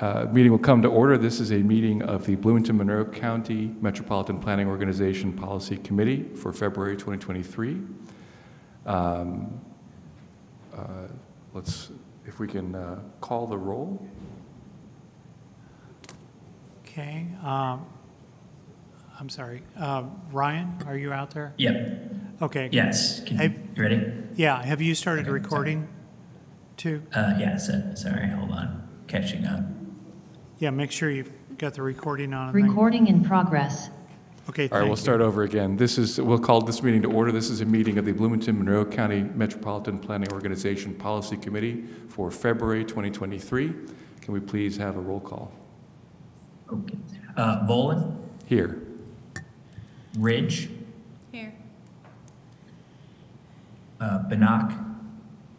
Meeting will come to order. This is a meeting of the Bloomington Monroe County Metropolitan Planning Organization Policy Committee for February 2023. If we can call the roll. Okay. I'm sorry. Ryan, are you out there? Yep. Okay. Yes. You ready? Yeah. Have you started recording too? Yeah. Sorry. Hold on. Catching up. Yeah. Make sure you've got the recording on. Recording in progress. Okay. All right. We'll start over again. We'll call this meeting to order. This is a meeting of the Bloomington Monroe County Metropolitan Planning Organization Policy Committee for February 2023. Can we please have a roll call? Okay. Volan? Here. Ridge? Here. Bannock?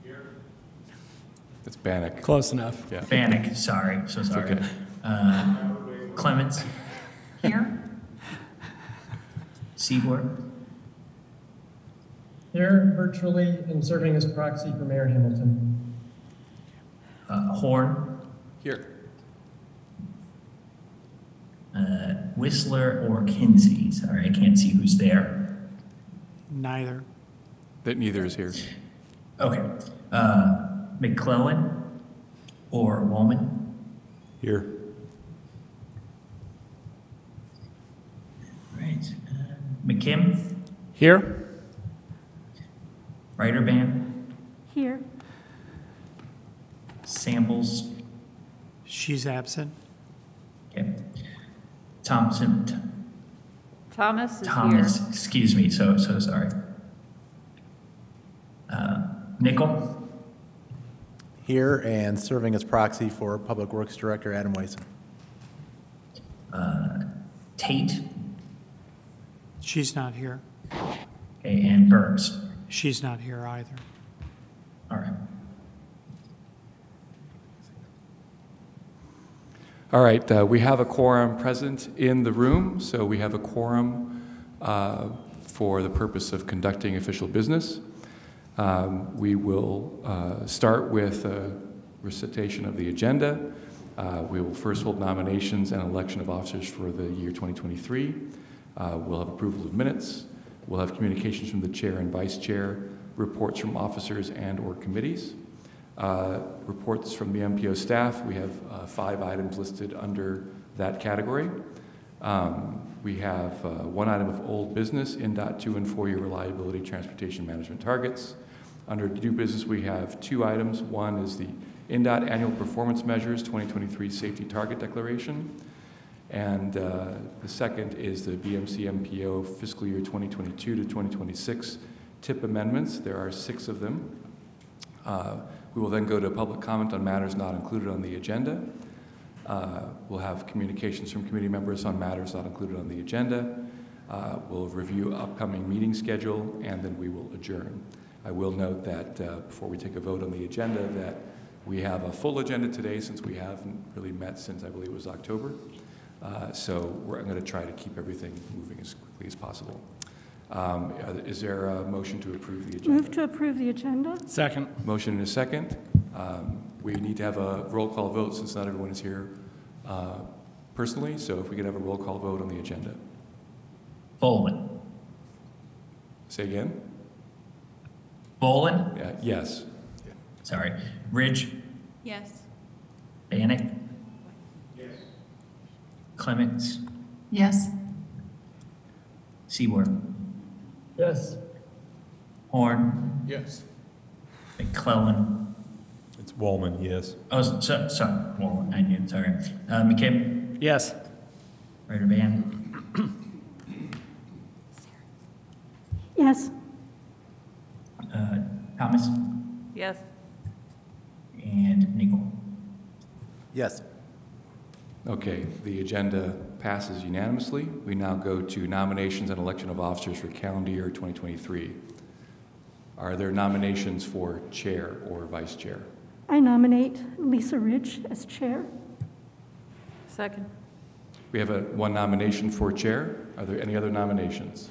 Here. That's Bannock. Close enough. Yeah. Bannock, sorry. So sorry. Okay. Clements? Here. Seaboard? Here, virtually, and serving as proxy for Mayor Hamilton. Horn? Here. Whistler or Kinsey? Sorry, I can't see who's there. Neither. That neither is here. Okay. McClellan or Woolman? Here. Right. McKim? Here. Reiterban? Here. Samples? She's absent. Okay. Thompson? Thomas is Thomas, here. excuse me, so sorry. Nickel? Here and serving as proxy for Public Works Director Adam Wason. Tate? She's not here. Okay, and Burks? She's not here either. All right. All right, we have a quorum present in the room, so we have a quorum for the purpose of conducting official business. We will start with a recitation of the agenda. We will first hold nominations and election of officers for the year 2023. We'll have approval of minutes. We'll have communications from the chair and vice chair, reports from officers and or committees. Reports from the MPO staff. We have 5 items listed under that category. We have 1 item of old business, INDOT 2 and 4-year reliability transportation management targets. Under new business, we have 2 items. One is the INDOT annual performance measures 2023 safety target declaration. And the second is the BMC MPO fiscal year 2022 to 2026 TIP amendments. There are 6 of them. We will then go to public comment on matters not included on the agenda. We'll have communications from committee members on matters not included on the agenda. We'll review upcoming meeting schedule, and then we will adjourn. I will note that before we take a vote on the agenda that we have a full agenda today since we haven't really met since I believe it was October. So I'm going to try to keep everything moving as quickly as possible. Is there a motion to approve the agenda? Move to approve the agenda. Second. Motion and a second. We need to have a roll call vote since not everyone is here personally. So if we could have a roll call vote on the agenda. Volan? Say again? Volan? Yes. Sorry. Ridge? Yes. Bannock? Yes. Clements? Yes. Seaboard? Yes. Horn? Yes. McClellan? It's Wallman, yes. Oh, sorry. Well, I knew. Sorry. McKim? Yes. Reiterban? Yes. Thomas? Yes. And Nickel? Yes. Okay, the agenda passes unanimously. We now go to nominations and election of officers for calendar year 2023. Are there nominations for chair or vice chair? I nominate Lisa Ridge as chair. Second. We have one nomination for chair. Are there any other nominations?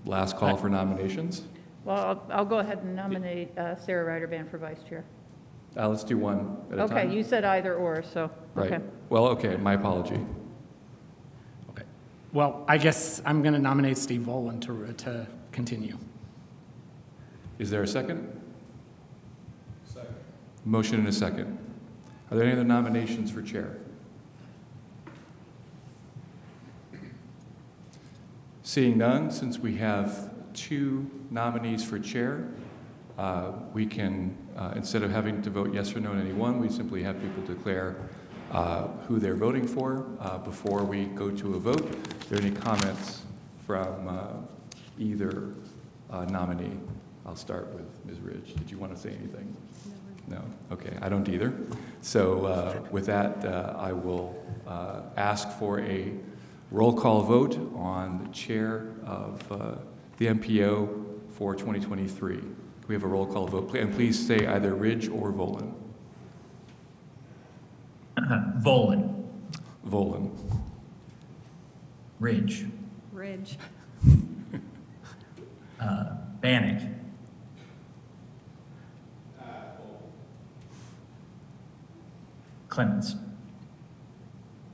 Last call for nominations. Well, I'll go ahead and nominate Sarah Ryder-Band for vice chair. Let's do one at a time. Okay, you said either or, so, Right. okay. Well, okay, my apology. Okay. Well, I guess I'm going to nominate Steve Volan to continue. Is there a second? Second. Motion and a second. Are there any other nominations for chair? Seeing none, since we have 2 nominees for chair, we can, instead of having to vote yes or no on any one, we simply have people declare who they're voting for. Before we go to a vote, are there any comments from either nominee? I'll start with Ms. Ridge. Did you want to say anything? No? Okay, I don't either. So with that, I will ask for a roll call vote on the chair of the MPO for 2023. Can we have a roll call vote? And please say either Ridge or Volan. Volan. Volan. Ridge. Ridge. Bannock. Clemens.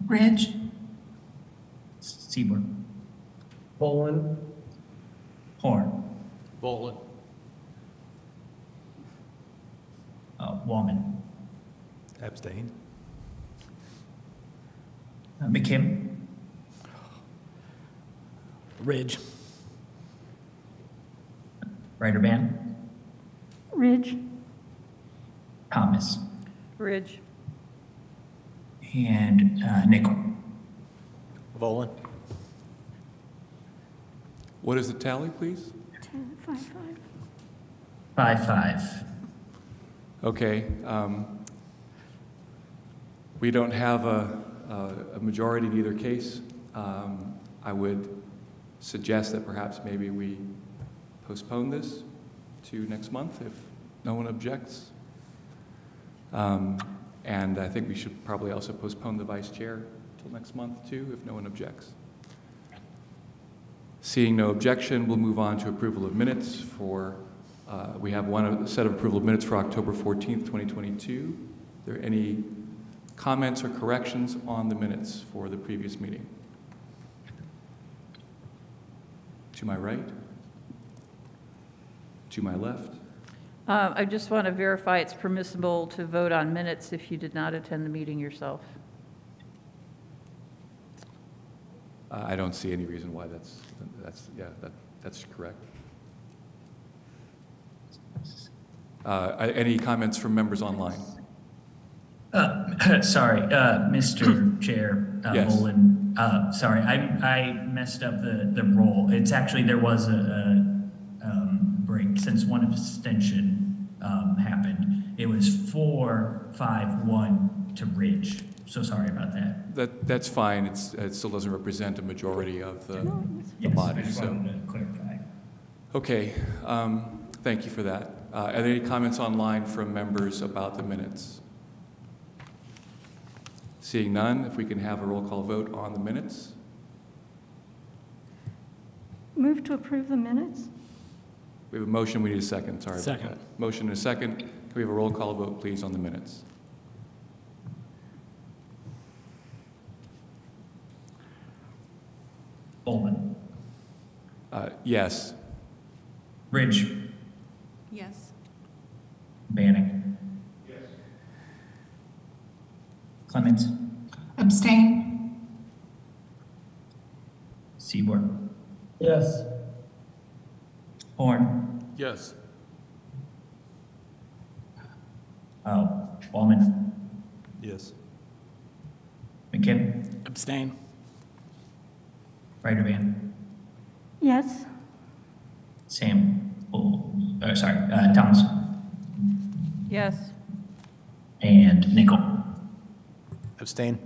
Ridge. Seaborn. Bolin. Horn. Bolin. Wallman. Abstain. McKim. Ridge. Ryder-Band. Ridge. Thomas. Ridge. And Nickel. Volan. What is the tally, please? 10, 5, 5. 5-5. Okay. We don't have a majority in either case. I would suggest that perhaps maybe we postpone this to next month if no one objects. And I think we should probably also postpone the vice chair till next month too, if no one objects. Seeing no objection, we'll move on to approval of minutes for, we have one set of approval of minutes for October 14th, 2022. Are there any comments or corrections on the minutes for the previous meeting? To my right? To my left? I just want to verify it's permissible to vote on minutes if you did not attend the meeting yourself. I don't see any reason why that's correct. Any comments from members online? Sorry, Mr. Chair, Yes. Bolin. Sorry, I messed up the roll. It's actually, there was a break since one abstention happened. It was 4-5-1 to Ridge. So sorry about that. That's fine. It still doesn't represent a majority of the Yes, body. I just So, wanted to clarify. okay. Thank you for that. Are there any comments online from members about the minutes? Seeing none, if we can have a roll call vote on the minutes. Move to approve the minutes? We have a motion. We need a second. Sorry Second. about that. Motion and a second. Can we have a roll call vote, please, on the minutes? Bolin. Yes. Ridge. Yes. Bannock. Yes. Clemens. Abstain. Seaborn. Yes. Horn. Yes. Wallman. Yes. McKim. Abstain. Ryder-Band. Yes. Thomas. Yes. And Nickel. Abstain.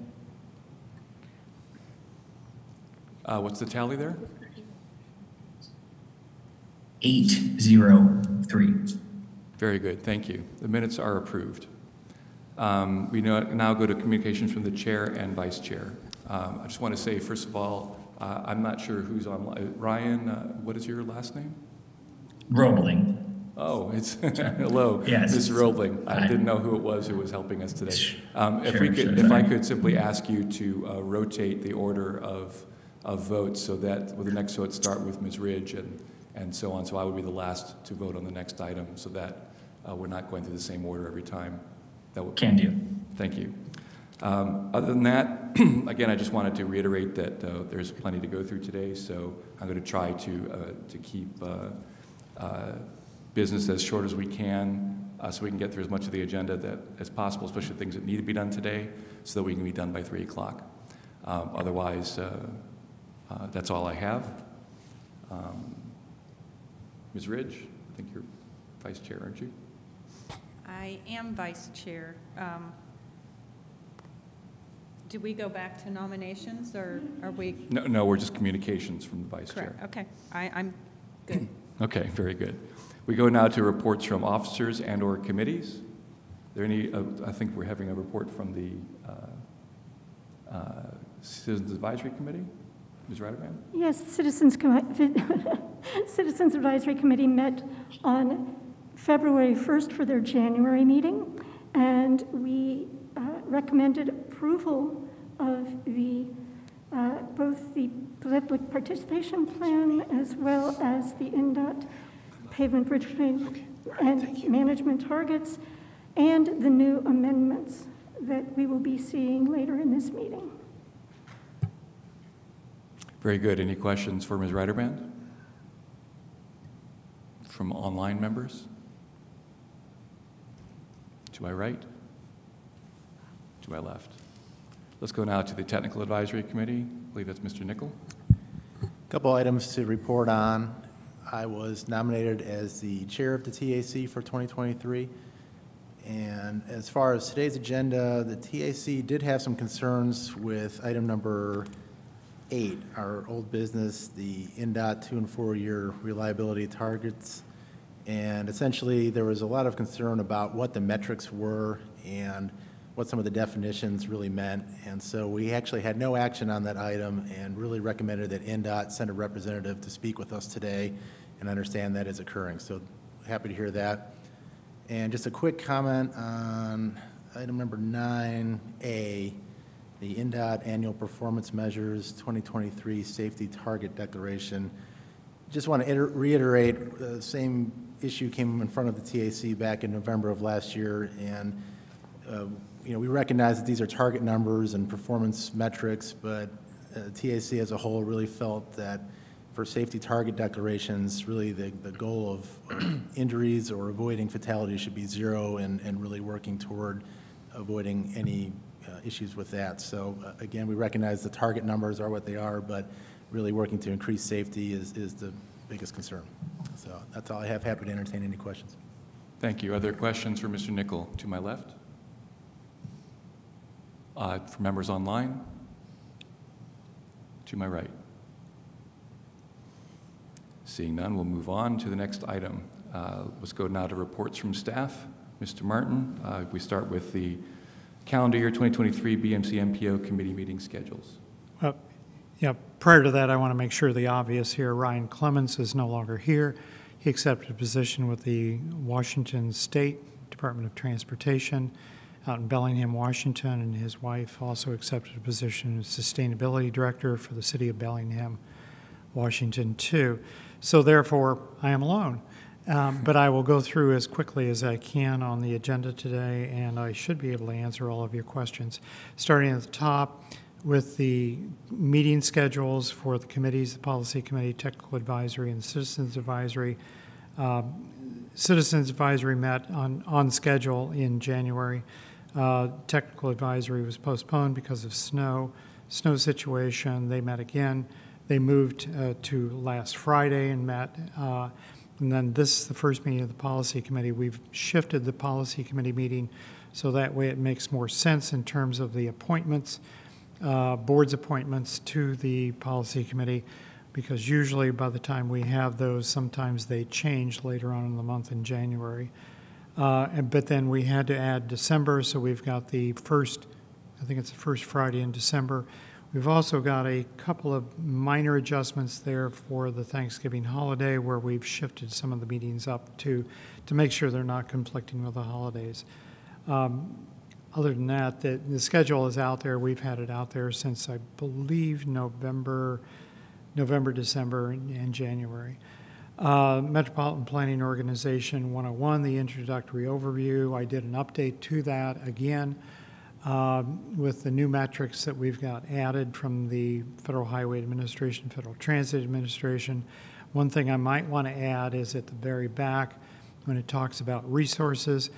What's the tally there? 8-0-3. Very good. Thank you. The minutes are approved. We now go to communications from the chair and vice chair. I just want to say, first of all, I'm not sure who's online. Ryan, what is your last name? Roebling. Oh, it's, hello, Yes. Ms. Roebling. I Hi. didn't know who it was who was helping us today. Sure, If I could simply ask you to rotate the order of votes so that with the next vote start with Ms. Ridge and so on. So I would be the last to vote on the next item so that we're not going through the same order every time. That would Can do. Thank you. Other than that, again, I just wanted to reiterate that there's plenty to go through today, so I'm going to try to keep business as short as we can so we can get through as much of the agenda as possible, especially things that need to be done today, so that we can be done by 3 o'clock. Otherwise, that's all I have. Ms. Ridge, I think you're vice chair, aren't you? I am vice chair. Do we go back to nominations, or are we? No, we're just communications from the vice chair. Correct, okay. I'm good. Okay, very good. We go now to reports from officers and/or committees. Are there any? I think we're having a report from the Citizens Advisory Committee. Ms. Rademan? Yes, Citizens Advisory Committee met on February 1st for their January meeting, and we recommended approval of both the public participation plan as well as the NDOT pavement bridge and management targets, and the new amendments that we will be seeing later in this meeting. Very good. Any questions for Ms. Reiterband? From online members? To my right? To my left? Let's go now to the Technical Advisory Committee. I believe that's Mr. Nickel. A couple items to report on. I was nominated as the chair of the TAC for 2023. And as far as today's agenda, the TAC did have some concerns with item number 8, our old business, the NDOT 2- and 4-year reliability targets. And essentially, there was a lot of concern about what the metrics were and what some of the definitions really meant. And so we actually had no action on that item and really recommended that NDOT send a representative to speak with us today and understand that is occurring. So happy to hear that. And just a quick comment on item number 9A, the NDOT Annual Performance Measures 2023 Safety Target Declaration. Just want to reiterate, the same issue came in front of the TAC back in November of last year, and we recognize that these are target numbers and performance metrics, but TAC as a whole really felt that for safety target declarations, really the goal of injuries or avoiding fatalities should be 0, and really working toward avoiding any issues with that. So again, we recognize the target numbers are what they are, but really working to increase safety is the biggest concern. So that's all I have. Happy to entertain any questions. Thank you. Are there questions for Mr. Nickel? To my left? For members online? To my right? Seeing none, we'll move on to the next item. Let's go now to reports from staff. Mr. Martin, we start with the calendar year 2023 BMC MPO committee meeting schedules. Yeah, prior to that, I want to make sure the obvious here. Ryan Clements is no longer here. He accepted a position with the Washington State Department of Transportation out in Bellingham, Washington, and his wife also accepted a position as Sustainability Director for the City of Bellingham, Washington, too. So therefore, I am alone. But I will go through as quickly as I can on the agenda today, and I should be able to answer all of your questions. Starting at the top with the meeting schedules for the committees, the Policy Committee, Technical Advisory, and Citizens Advisory. Citizens Advisory met on schedule in January. Technical Advisory was postponed because of snow situation. They met again. They moved to last Friday and met. And then this is the first meeting of the Policy Committee. We've shifted the Policy Committee meeting so that way it makes more sense in terms of the appointments, board's appointments to the Policy Committee, because usually by the time we have those, sometimes they change later on in the month in January. But then we had to add December, so we've got the first, I think it's the first Friday in December. We've also got a couple of minor adjustments there for the Thanksgiving holiday where we've shifted some of the meetings up to make sure they're not conflicting with the holidays. Other than that, the schedule is out there. We've had it out there since, I believe, November, December, and January. Metropolitan Planning Organization 101, the introductory overview. I did an update to that again with the new metrics that we've got added from the Federal Highway Administration, Federal Transit Administration. One thing I might want to add is at the very back, when it talks about resources,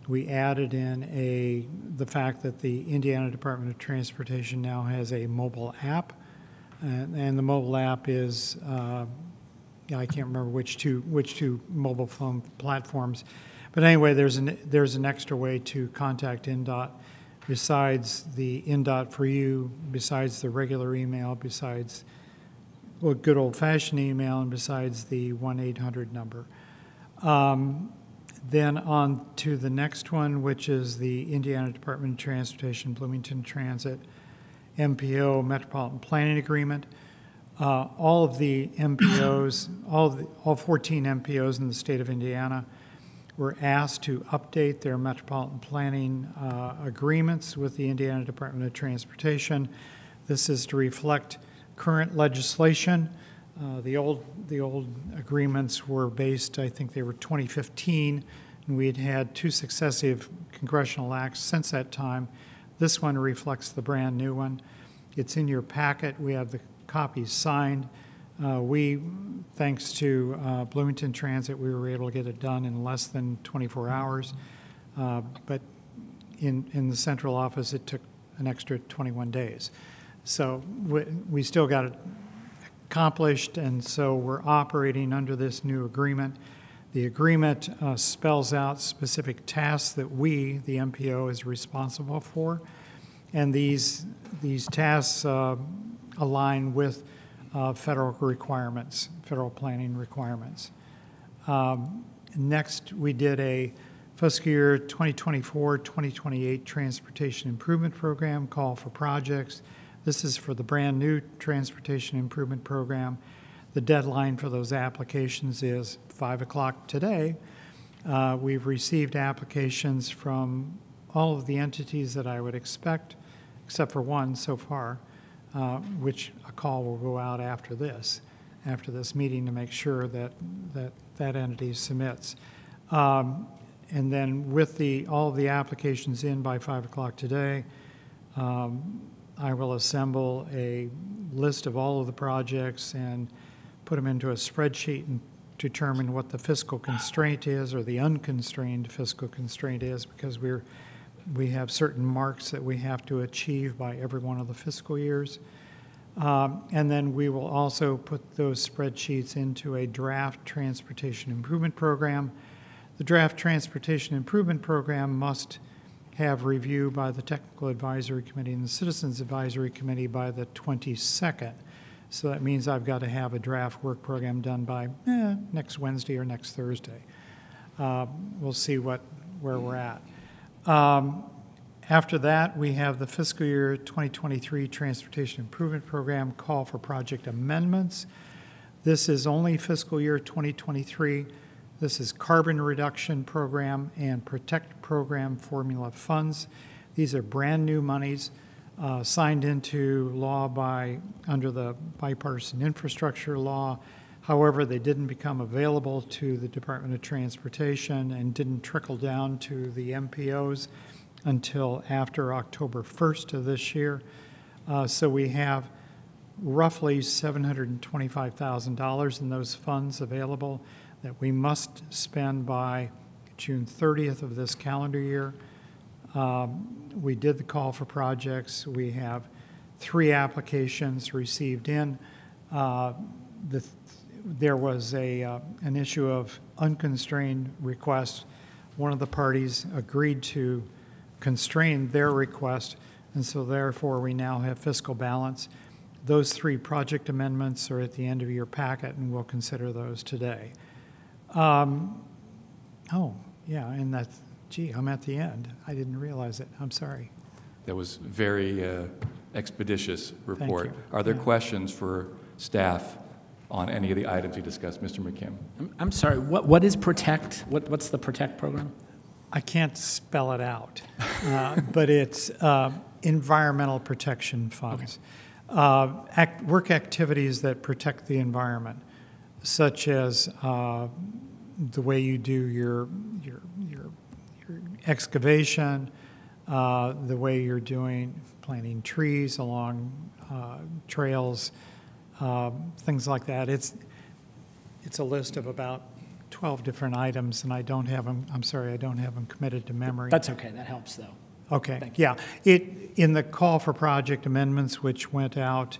we added in the fact that the Indiana Department of Transportation now has a mobile app, and the mobile app is I can't remember which two mobile phone platforms, but anyway, there's an extra way to contact INDOT besides the INDOT for you, besides the regular email, besides good old-fashioned email, and besides the 1-800 number. Then on to the next one, which is the Indiana Department of Transportation, Bloomington Transit, MPO, Metropolitan Planning Agreement. All of the MPOs, all 14 MPOs in the state of Indiana were asked to update their metropolitan planning agreements with the Indiana Department of Transportation. This is to reflect current legislation. The old agreements were based, I think they were 2015, and we had two successive congressional acts since that time. This one reflects the brand new one. It's in your packet. We have the copies signed. Thanks to Bloomington Transit, we were able to get it done in less than 24 hours. But in the central office, it took an extra 21 days. So we still got it accomplished, and so we're operating under this new agreement. The agreement spells out specific tasks that we, the MPO, is responsible for, and these tasks align with federal requirements, federal planning requirements. Next, we did a fiscal year 2024-2028 Transportation Improvement Program call for projects. This is for the brand new Transportation Improvement Program. The deadline for those applications is 5 o'clock today. We've received applications from all of the entities that I would expect, except for one so far, which a call will go out after this meeting to make sure that entity submits. And then with all of the applications in by 5 o'clock today, I will assemble a list of all of the projects and put them into a spreadsheet and determine what the fiscal constraint is, or the unconstrained fiscal constraint is, because we have certain marks that we have to achieve by every one of the fiscal years. And then we will also put those spreadsheets into a draft transportation improvement program. The draft transportation improvement program must have review by the Technical Advisory Committee and the Citizens Advisory Committee by the 22nd. So that means I've got to have a draft work program done by next Wednesday or next Thursday. We'll see where we're at. After that, we have the fiscal year 2023 Transportation Improvement Program call for project amendments. This is only fiscal year 2023. This is Carbon Reduction Program and Protect Program formula funds. These are brand new monies signed into law under the Bipartisan Infrastructure Law. However, they didn't become available to the Department of Transportation and didn't trickle down to the MPOs until after October 1st of this year. So we have roughly $725,000 in those funds available that we must spend by June 30th of this calendar year. We did the call for projects. We have 3 applications received in. There was an issue of unconstrained request. One of the parties agreed to constrain their request, and so therefore we now have fiscal balance. Those 3 project amendments are at the end of your packet, and we'll consider those today. Oh, yeah, and I'm at the end. I didn't realize it. I'm sorry. That was very expeditious report. you. Are there Yeah. questions for staff on any of the items you discussed? Mr. McKim? I'm sorry, what is Protect? What's the Protect program? I can't spell it out, but it's environmental protection funds. Work activities that protect the environment, such as the way you do your excavation, the way you're planting trees along trails, things like that. It's a list of about 12 different items, and I don't have them, I'm sorry, I don't have them committed to memory. That's okay, that helps though. Okay, Thank you. yeah. In the call for project amendments, which went out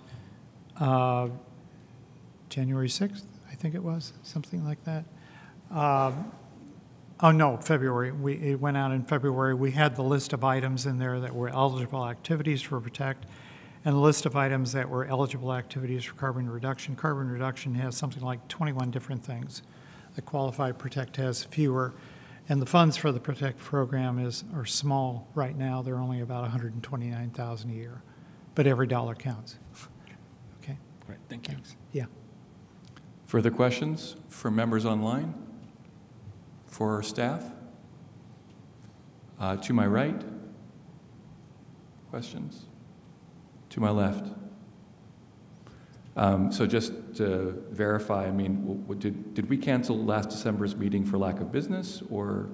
January 6th, I think it was, something like that. Oh, no, February. It went out in February. We had the list of items in there that were eligible activities for Protect, and the list of items that were eligible activities for carbon reduction. Carbon reduction has something like 21 different things. The qualified Protect has fewer. And the funds for the Protect program are small right now. They're only about $129,000 a year, but every dollar counts. Okay. Great, thank you. Yeah. Further questions from members online? For our staff? To my right? Questions? To my left? So just to verify, I mean, did we cancel last December's meeting for lack of business or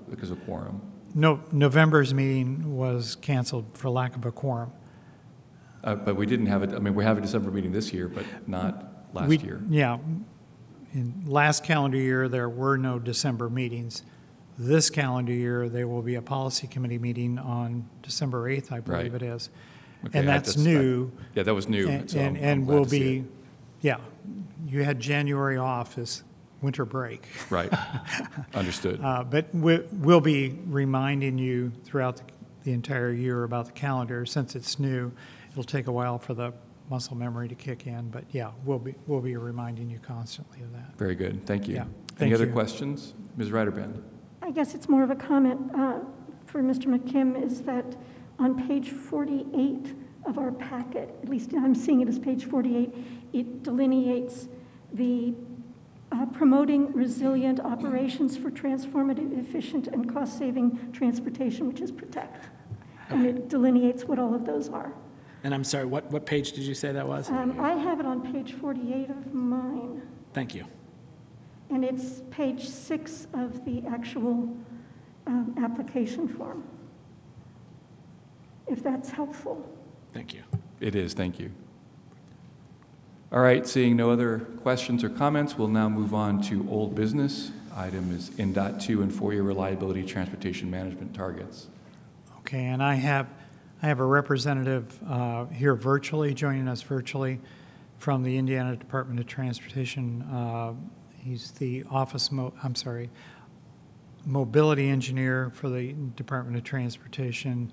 because of quorum? No, November's meeting was canceled for lack of a quorum. But we didn't have it, I mean, we have a December meeting this year, but not last year. Yeah. In last calendar year, there were no December meetings. This calendar year, there will be a policy committee meeting on December 8th, I believe Right. it is. Okay, And that's new. Yeah, that was new. And, so I'm and glad will to see be, it. yeah, you had January off as winter break. Right. Understood. But we'll be reminding you throughout the entire year about the calendar. Since it's new, it'll take a while for the muscle memory to kick in. But yeah, we'll be reminding you constantly of that. Very good. Thank you. Yeah, Any thank other you. questions? Ms. Reiterband? I guess it's more of a comment for Mr. McKim, is that on page 48 of our packet, at least I'm seeing it as page 48, it delineates the promoting resilient operations for transformative, efficient, and cost-saving transportation, which is Protect. And it delineates what all of those are. And I'm sorry, what page did you say that was? I have it on page 48 of mine. Thank you. And it's page 6 of the actual application form, if that's helpful. Thank you. It is. Thank you. All right. Seeing no other questions or comments, we'll now move on to old business. Item is NDOT 2 and 4-year reliability transportation management targets. Okay, and I have a representative here virtually, joining us virtually from the Indiana Department of Transportation. He's the mobility engineer for the Department of Transportation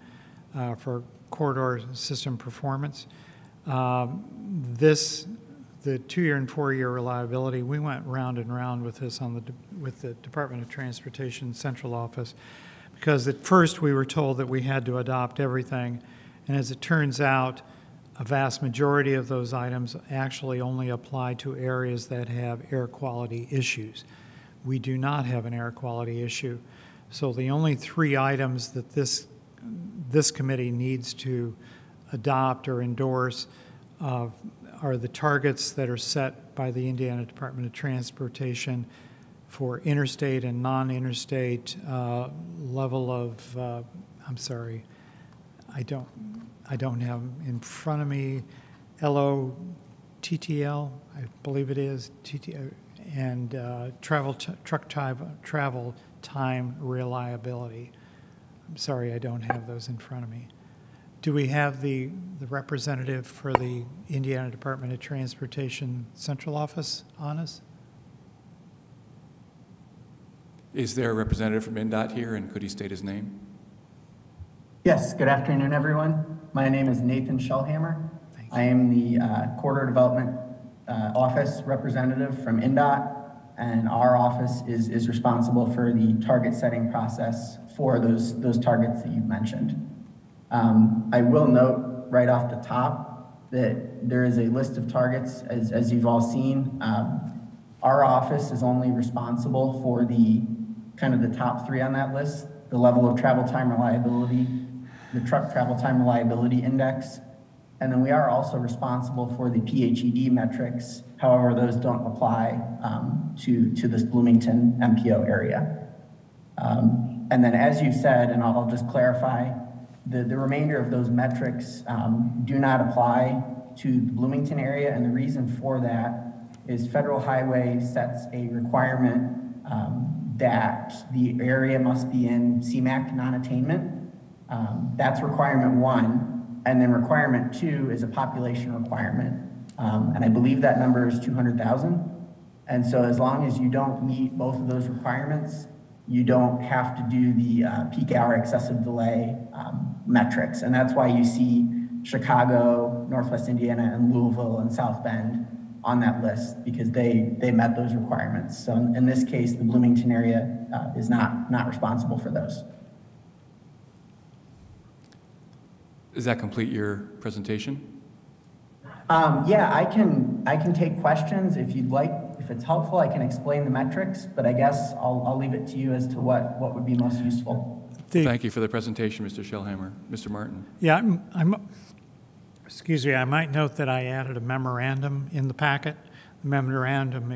for corridor system performance. The 2-year and 4-year reliability, we went round and round with this with the Department of Transportation Central Office, because at first we were told that we had to adopt everything, and as it turns out, a vast majority of those items actually only apply to areas that have air quality issues. We do not have an air quality issue, so the only 3 items that this committee needs to adopt or endorse are the targets that are set by the Indiana Department of Transportation for interstate and non-interstate level of, I'm sorry, I don't have them in front of me, LOTTL, I believe it is, and truck travel time reliability. I'm sorry, I don't have those in front of me. Do we have the representative for the Indiana Department of Transportation Central Office on us? Is there a representative from NDOT here, and could he state his name? Yes, good afternoon, everyone. My name is Nathan Shellhammer. I am the Corridor Development Office representative from NDOT, and our office is responsible for the target setting process for those targets that you've mentioned. I will note right off the top that there is a list of targets, as you've all seen. Our office is only responsible for the kind of the top 3 on that list, the level of travel time reliability, the truck travel time reliability index, and then we are also responsible for the PHED metrics. However, those don't apply to this Bloomington MPO area. And then as you said, and I'll just clarify, the remainder of those metrics do not apply to the Bloomington area, and the reason for that is Federal Highway sets a requirement that the area must be in CMAQ non-attainment. That's requirement 1, and then requirement 2 is a population requirement, and I believe that number is 200,000. And so as long as you don't meet both of those requirements, you don't have to do the peak hour excessive delay metrics. And that's why you see Chicago, Northwest Indiana, and Louisville and South Bend on that list, because they met those requirements. So in this case, the Bloomington area is not responsible for those. Does that complete your presentation? Yeah, I can take questions if you'd like. If it's helpful, I can explain the metrics, but I guess I'll leave it to you as to what would be most useful. Thank you for the presentation, Mr. Shellhammer. Mr. Martin. Yeah, excuse me, I might note that I added a memorandum in the packet. The memorandum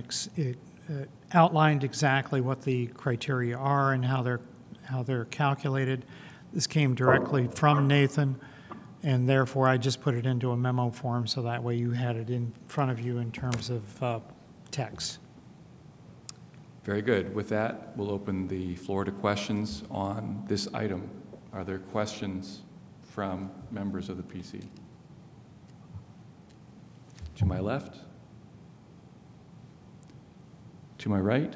outlined exactly what the criteria are and how they're calculated. This came directly from Nathan, and therefore I just put it into a memo form so that way you had it in front of you in terms of text. Very good. With that, we'll open the floor to questions on this item. Are there questions from members of the PC? To my left? To my right?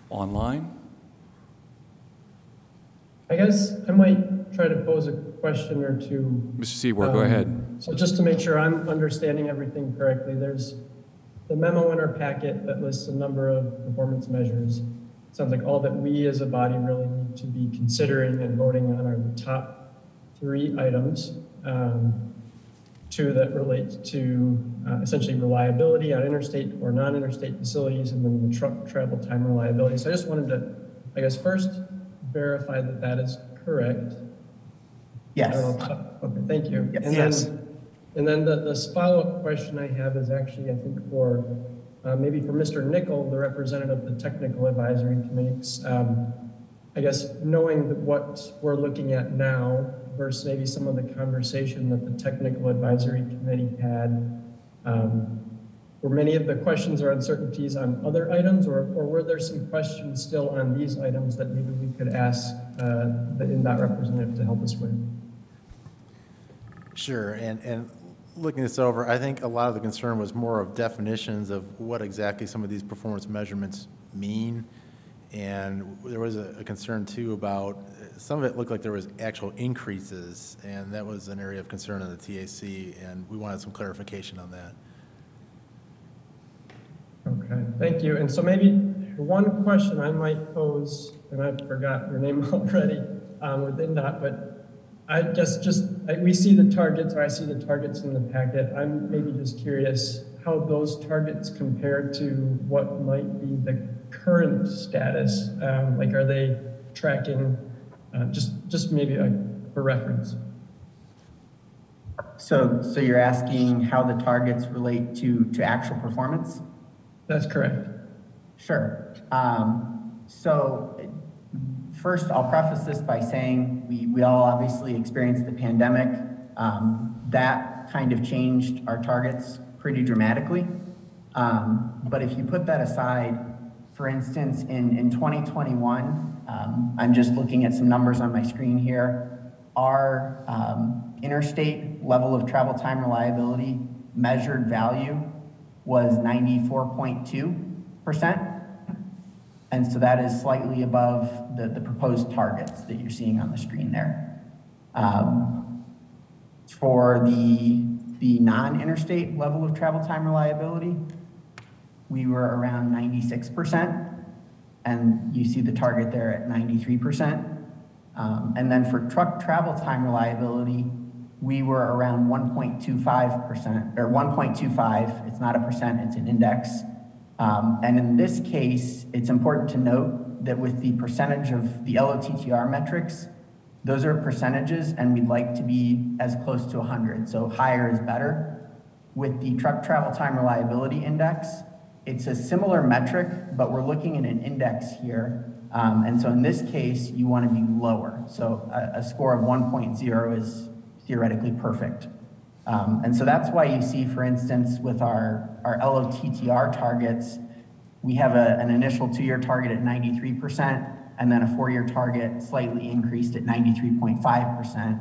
Online? I guess I might try to pose a question or two. Mr. Seaborg, go ahead. So just to make sure I'm understanding everything correctly, there's the memo in our packet that lists a number of performance measures. It sounds like all that we as a body really need to be considering and voting on are the top 3 items. 2 that relate to essentially reliability on interstate or non-interstate facilities, and then the truck travel time reliability. So I just wanted to, I guess, first verify that that is correct. Yes. Okay, thank you. Yes. And then the follow-up question I have is actually, I think, for maybe for Mr. Nickel, the representative of the Technical Advisory Committees. I guess knowing that what we're looking at now versus maybe some of the conversation that the Technical Advisory Committee had, were many of the questions or uncertainties on other items, or were there some questions still on these items that maybe we could ask the INDOT representative to help us with? Sure, and looking this over, I think a lot of the concern was more of definitions of what exactly some of these performance measurements mean. And there was a concern too about, some of it looked like there was actual increases, and that was an area of concern in the TAC, and we wanted some clarification on that. Okay, thank you. And so maybe one question I might pose, and I forgot your name already with INDOT, but I guess we see the targets, or I see the targets in the packet. I'm maybe just curious how those targets compare to what might be the current status. Like, are they tracking, just maybe for reference? So you're asking how the targets relate to actual performance? That's correct. Sure. So first, I'll preface this by saying we all obviously experienced the pandemic. That kind of changed our targets pretty dramatically. But if you put that aside, for instance, in 2021, I'm just looking at some numbers on my screen here. Our interstate level of travel time reliability measured value was 94.2%. And so that is slightly above the proposed targets that you're seeing on the screen there. For the non-interstate level of travel time reliability, we were around 96%, and you see the target there at 93%. And then for truck travel time reliability, we were around 1.25%, or 1.25. It's not a percent, it's an index. And in this case, it's important to note that with the percentage of the LOTTR metrics, those are percentages, and we'd like to be as close to 100, so higher is better. With the truck travel time reliability index, it's a similar metric, but we're looking at an index here. And so in this case, you want to be lower. So a score of 1.0 is theoretically perfect. And so that's why you see, for instance, with our LOTTR targets, we have an initial 2-year target at 93%, and then a 4-year target slightly increased at 93.5%.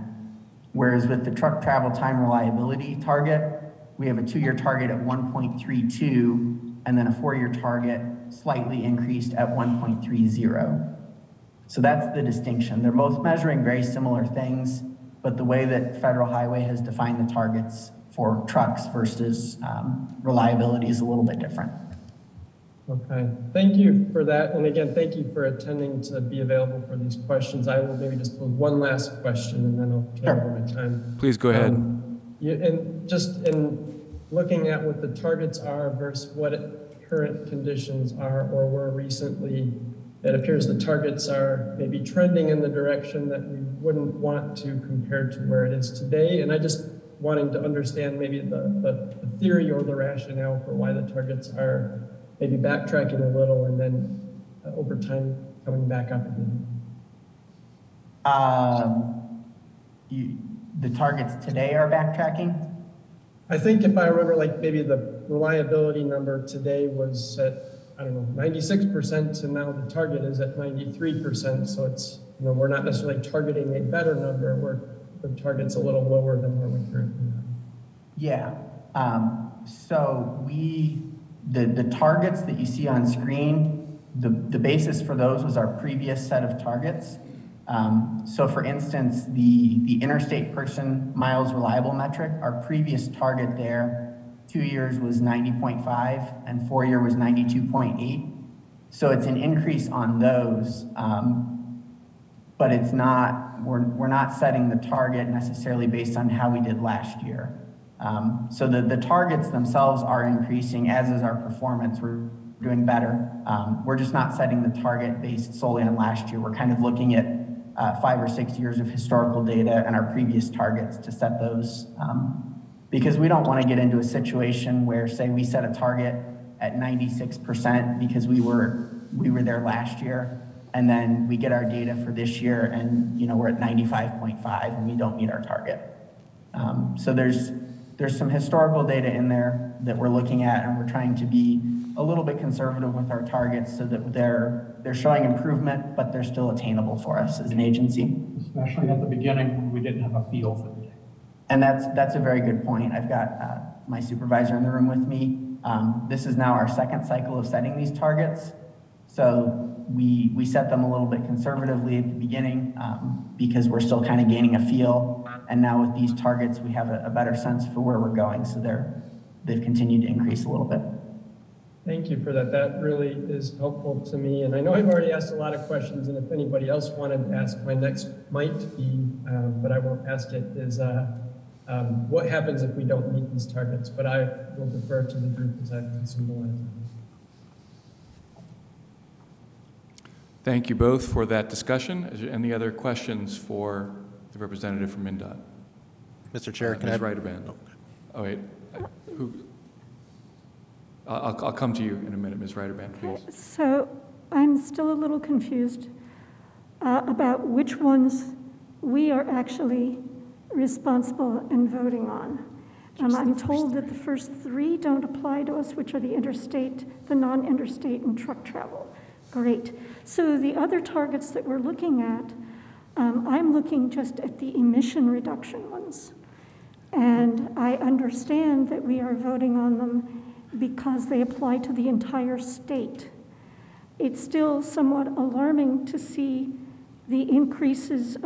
Whereas with the truck travel time reliability target, we have a 2-year target at 1.32, and then a 4-year target slightly increased at 1.30. So that's the distinction. They're both measuring very similar things, but the way that Federal Highway has defined the targets for trucks versus reliability is a little bit different. Okay, thank you for that. And again, thank you for attending to be available for these questions. I will maybe just pose one last question and then I'll turn over my time. Please go ahead. And just in looking at what the targets are versus what current conditions are or were recently, it appears the targets are maybe trending in the direction that we wouldn't want to compared to where it is today. And I just wanting to understand maybe the theory or the rationale for why the targets are maybe backtracking a little and then over time coming back up again. The targets today are backtracking? I think if I remember, like maybe the reliability number today was at, I don't know, 96%, and now the target is at 93%. So it's, you know, we're not necessarily targeting a better number. The target's a little lower than where we currently are. Yeah. So the targets that you see on screen, the basis for those was our previous set of targets. So for instance, the interstate person miles reliable metric, our previous target there, 2 years was 90.5 and 4-year was 92.8. So it's an increase on those, but it's not, we're not setting the target necessarily based on how we did last year. So the targets themselves are increasing, as is our performance. We're doing better. We're just not setting the target based solely on last year. We're kind of looking at 5 or 6 years of historical data and our previous targets to set those, because we don't want to get into a situation where, say, we set a target at 96% because we were there last year, and then we get our data for this year and, you know, we're at 95.5 and we don't meet our target. So there's some historical data in there that we're looking at, and we're trying to be a little bit conservative with our targets so that they're showing improvement, but they're still attainable for us as an agency. Especially at the beginning when we didn't have a feel for the day. And that's a very good point. I've got my supervisor in the room with me. This is now our second cycle of setting these targets. So we set them a little bit conservatively at the beginning because we're still kind of gaining a feel. And now with these targets, we have a better sense for where we're going. So they've continued to increase a little bit. Thank you for that. That really is helpful to me. And I know I've already asked a lot of questions, and if anybody else wanted to ask, my next might be, but I won't ask it, is what happens if we don't meet these targets? But I will defer to the group as I've consumed a lot of time. Thank you both for that discussion. Is there any other questions for the representative from MnDOT? Mr. Chair, can I? Ms. Reiterband. Oh, wait. I'll come to you in a minute, Ms. Reiterband, please. So I'm still a little confused about which ones we are actually responsible and voting on. I'm told that the first 3 don't apply to us, which are the interstate, the non-interstate, and truck travel. Great. So the other targets that we're looking at, I'm looking just at the emission reduction ones. And I understand that we are voting on them because they apply to the entire state. It's still somewhat alarming to see the increases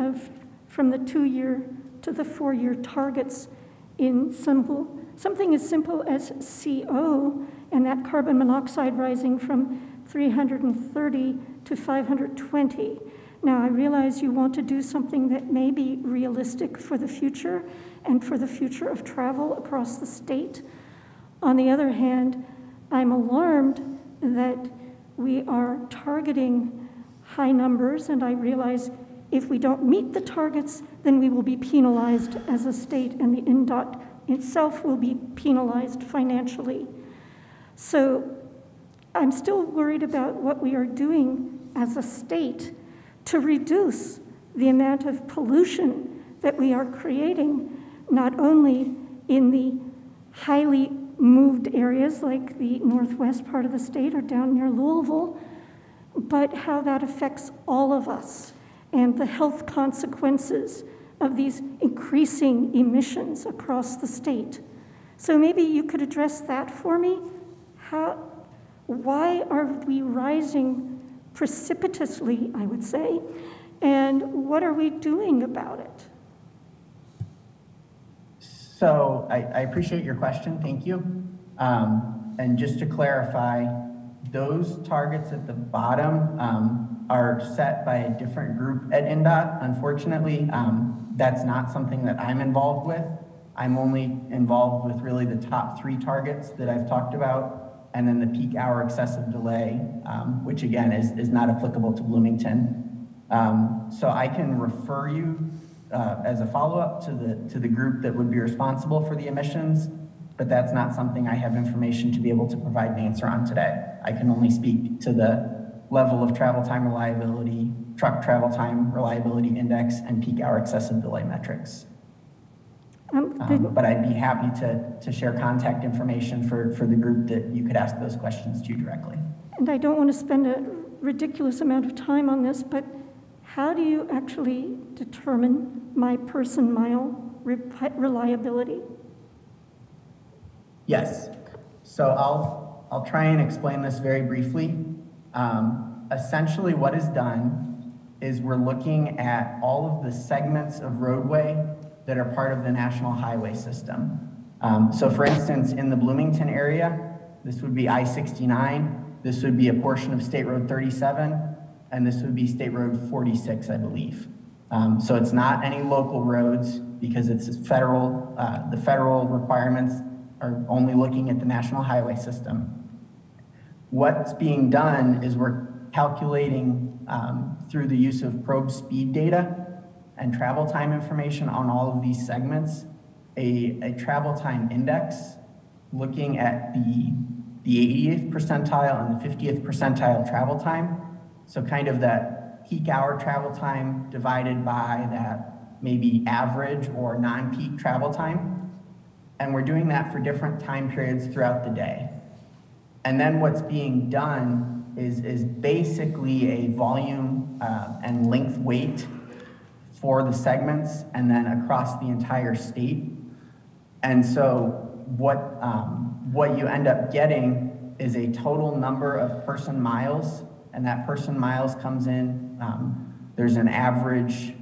from the 2-year to the 4-year targets in something as simple as CO and that carbon monoxide rising from 330 to 520. Now, I realize you want to do something that may be realistic for the future and for the future of travel across the state. On the other hand, I'm alarmed that we are targeting high numbers, and I realize if we don't meet the targets, then we will be penalized as a state, and the INDOT itself will be penalized financially. So I'm still worried about what we are doing as a state to reduce the amount of pollution that we are creating, not only in the highly moved areas like the northwest part of the state or down near Louisville, but how that affects all of us and the health consequences of these increasing emissions across the state. So maybe you could address that for me. Why are we rising precipitously, I would say, and what are we doing about it? So I appreciate your question, thank you. And just to clarify, those targets at the bottom are set by a different group at INDOT. Unfortunately, that's not something that I'm involved with. I'm only involved with really the top 3 targets that I've talked about, and then the peak hour excessive delay, which again is not applicable to Bloomington. So I can refer you as a follow-up to the group that would be responsible for the emissions, but that's not something I have information to be able to provide an answer on today. I can only speak to the level of travel time reliability, truck travel time reliability index, and peak hour excessive delay metrics. But I'd be happy to share contact information for the group that you could ask those questions to directly. And I don't want to spend a ridiculous amount of time on this, but how do you actually determine my person mile reliability? Yes, so I'll try and explain this very briefly. Essentially what is done is we're looking at all of the segments of roadway that are part of the national highway system. So for instance, in the Bloomington area, this would be I-69, this would be a portion of State Road 37, and this would be State Road 46, I believe. So it's not any local roads because it's federal, the federal requirements are only looking at the national highway system. What's being done is we're calculating through the use of probe speed data and travel time information on all of these segments, a travel time index looking at the 80th percentile and the 50th percentile travel time. So kind of that peak hour travel time divided by that maybe average or non-peak travel time. And we're doing that for different time periods throughout the day. And then what's being done is basically a volume and length weight for the segments and then across the entire state. And so what you end up getting is a total number of person miles, and that person miles comes in, there's an average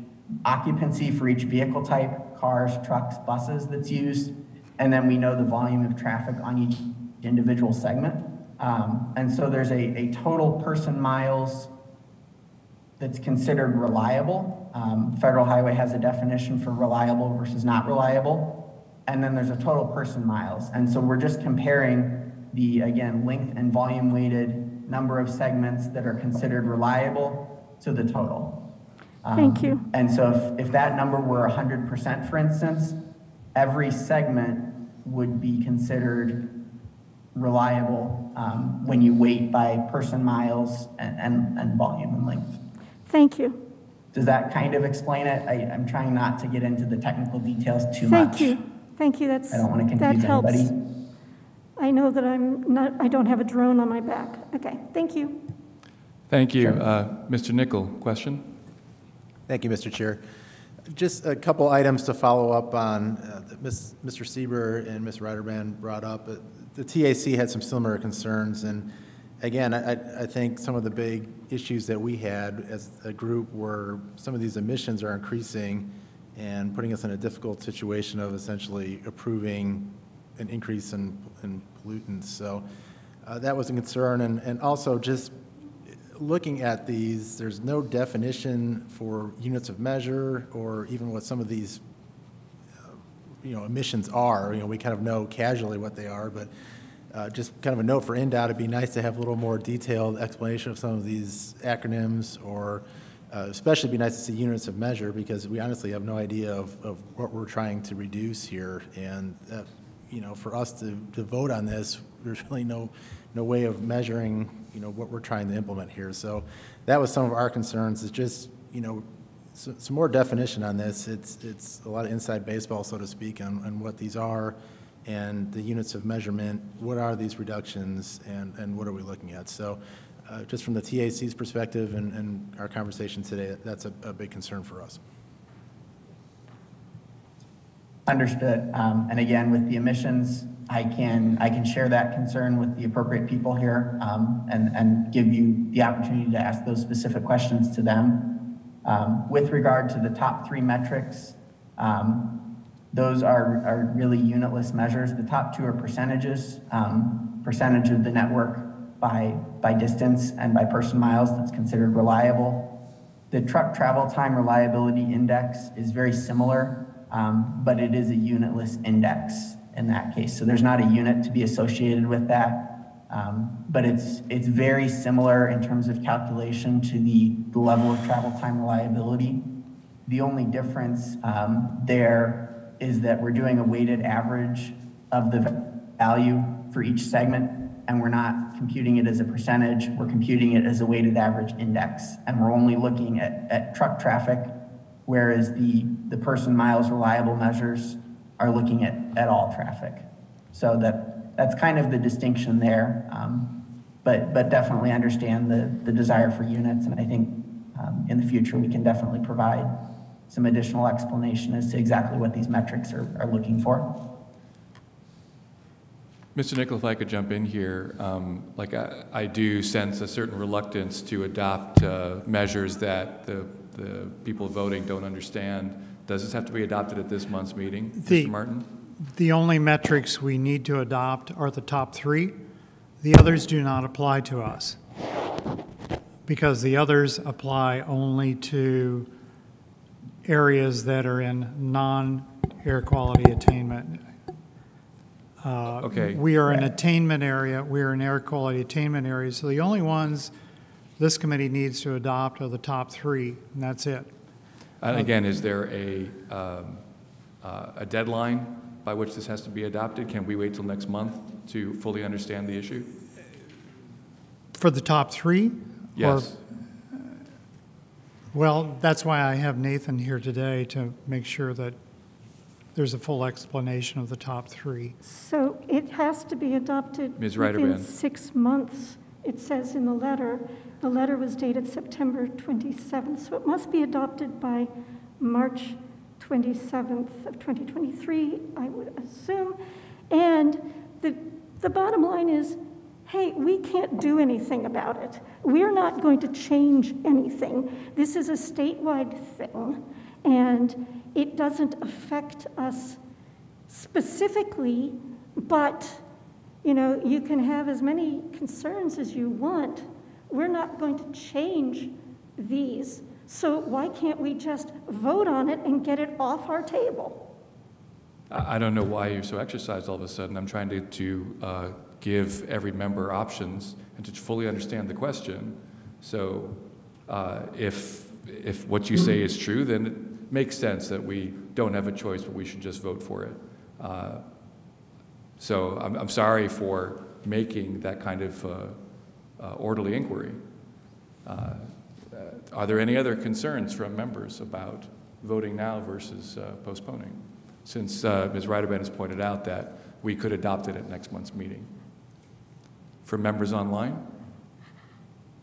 occupancy for each vehicle type, cars, trucks, buses that's used, and then we know the volume of traffic on each individual segment. And so there's a total person miles that's considered reliable. Federal Highway has a definition for reliable versus not reliable. And then there's a total person miles. And so we're just comparing the, again, length and volume weighted number of segments that are considered reliable to the total. Thank you. And so if that number were 100%, for instance, every segment would be considered reliable when you weight by person miles and volume and length. Thank you. Does that kind of explain it? I'm trying not to get into the technical details too much. Thank you. Thank you. I don't want to confuse anybody. I know that I don't have a drone on my back. Okay, thank you. Thank you. Sure. Mr. Nickel, question? Thank you, Mr. Chair. Just a couple items to follow up on that Mr. Sieber and Ms. Reiterman brought up. The TAC had some similar concerns, and again, I think some of the big issues that we had as a group were some of these emissions are increasing and putting us in a difficult situation of essentially approving an increase in pollutants. So that was a concern, and also just looking at these, there's no definition for units of measure or even what some of these, emissions are. We kind of know casually what they are, but just kind of a note for NDOT, it'd be nice to have a little more detailed explanation of some of these acronyms, or especially be nice to see units of measure, because we honestly have no idea of what we're trying to reduce here. And, for us to vote on this, there's really no way of measuring, what we're trying to implement here. So that was some of our concerns. It's just, some more definition on this. It's a lot of inside baseball, so to speak, on what these are and the units of measurement. What are these reductions, and what are we looking at? So just from the TAC's perspective and our conversation today, that's a big concern for us. Understood. And again, with the emissions, I can share that concern with the appropriate people here, and give you the opportunity to ask those specific questions to them. With regard to the top 3 metrics, those are really unitless measures. The top 2 are percentages, percentage of the network by distance and by person miles that's considered reliable. The truck travel time reliability index is very similar, but it is a unitless index in that case. So there's not a unit to be associated with that, but it's very similar in terms of calculation to the level of travel time reliability. The only difference there is that we're doing a weighted average of the value for each segment, and we're not computing it as a percentage, we're computing it as a weighted average index. And we're only looking at truck traffic, whereas the person miles reliable measures are looking at all traffic. So that's kind of the distinction there, but definitely understand the desire for units. And I think in the future, we can definitely provide some additional explanation as to exactly what these metrics are looking for. Mr. Nickel, if I could jump in here, I do sense a certain reluctance to adopt measures that the people voting don't understand. Does this have to be adopted at this month's meeting, Mr. Martin? The only metrics we need to adopt are the top 3. The others do not apply to us, because the others apply only to areas that are in non-air quality attainment. Okay. We are an attainment area. We are an air quality attainment area. So the only ones this committee needs to adopt are the top 3, and that's it. And again, is there a deadline by which this has to be adopted? Can we wait till next month to fully understand the issue? For the top 3? Yes. Well, that's why I have Nathan here today, to make sure that there's a full explanation of the top 3. So it has to be adopted within 6 months, it says in the letter. The letter was dated September 27th, so it must be adopted by March 27th of 2023, I would assume. And the bottom line is, hey, we can't do anything about it. We're not going to change anything. This is a statewide thing, and it doesn't affect us specifically, but you can have as many concerns as you want. We're not going to change these, so why can't we just vote on it and get it off our table? I don't know why you're so exercised all of a sudden. I'm trying to give every member options and to fully understand the question. So if what you say is true, then it makes sense that we don't have a choice, but we should just vote for it. So I'm sorry for making that kind of orderly inquiry. Are there any other concerns from members about voting now versus postponing? Since Ms. Reiterman has pointed out that we could adopt it at next month's meeting. For members online?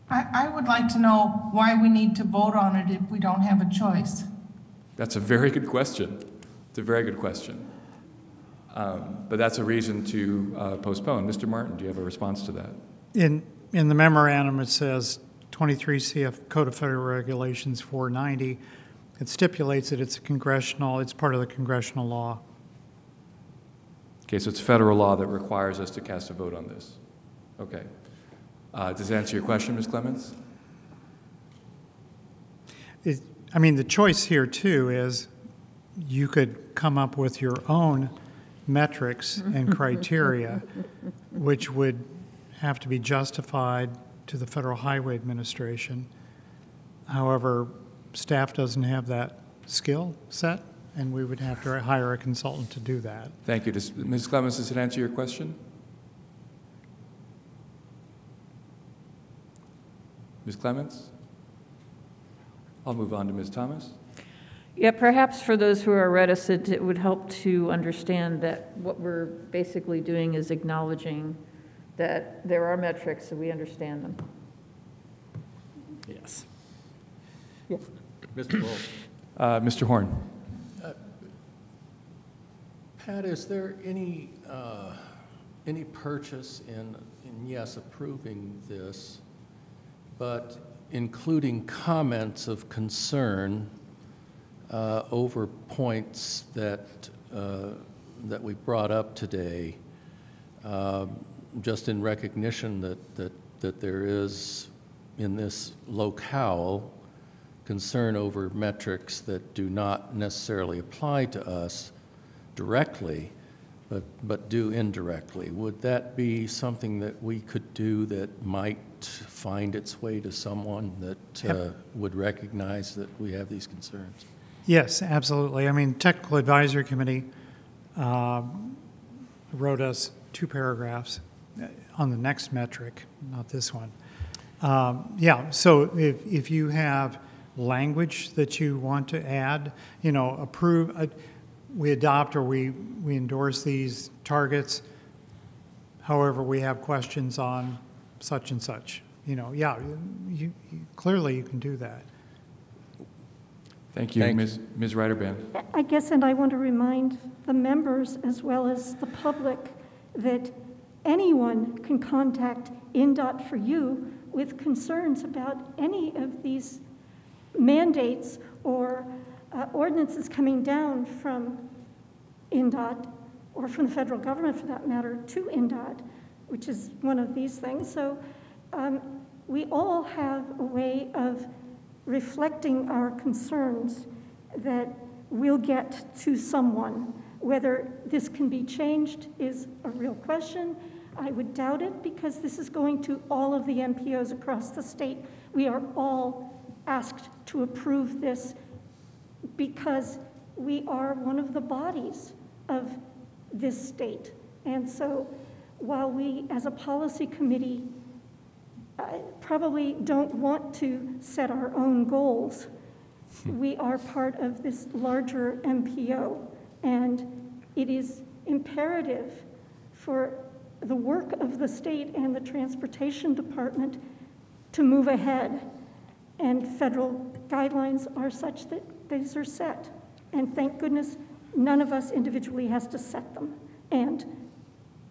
I would like to know why we need to vote on it if we don't have a choice. That's a very good question. It's a very good question. But that's a reason to postpone. Mr. Martin, do you have a response to that? In the memorandum, it says 23 CF Code of Federal Regulations 490. It stipulates that it's part of the congressional law. Okay, so it's federal law that requires us to cast a vote on this. Okay. Does that answer your question, Ms. Clements? I mean, the choice here too is you could come up with your own metrics and criteria, which would have to be justified to the Federal Highway Administration. However, staff doesn't have that skill set, and we would have to hire a consultant to do that. Thank you. Ms. Clemens, does it answer your question? Ms. Clemens? I'll move on to Ms. Thomas. Yeah, perhaps for those who are reticent, it would help to understand that what we're basically doing is acknowledging that there are metrics, so we understand them. Yes. Yes. Mr. Bull. Mr. Horn. Pat, is there any purchase in yes, approving this, but including comments of concern over points that we brought up today, just in recognition that there is in this locale concern over metrics that do not necessarily apply to us directly, but do indirectly. Would that be something that we could do that might find its way to someone that would recognize that we have these concerns? Yes, absolutely. I mean, Technical Advisory Committee wrote us 2 paragraphs on the next metric, not this one. Yeah, so if you have language that you want to add, you know, approve, we adopt or we endorse these targets. However, we have questions on such and such. You know, yeah, clearly you can do that. Thank you. Ms. Ryderband. I guess, and I want to remind the members as well as the public that anyone can contact INDOT for you with concerns about any of these mandates or ordinances coming down from INDOT or from the federal government, for that matter, to INDOT, which is one of these things. So we all have a way of reflecting our concerns that we'll get to someone. Whether this can be changed is a real question. I would doubt it, because this is going to all of the MPOs across the state. We are all asked to approve this because we are one of the bodies of this state. And so while we as a policy committee probably don't want to set our own goals, we are part of this larger MPO, and it is imperative for the work of the state and the transportation department to move ahead. And federal guidelines are such that these are set. And thank goodness none of us individually has to set them and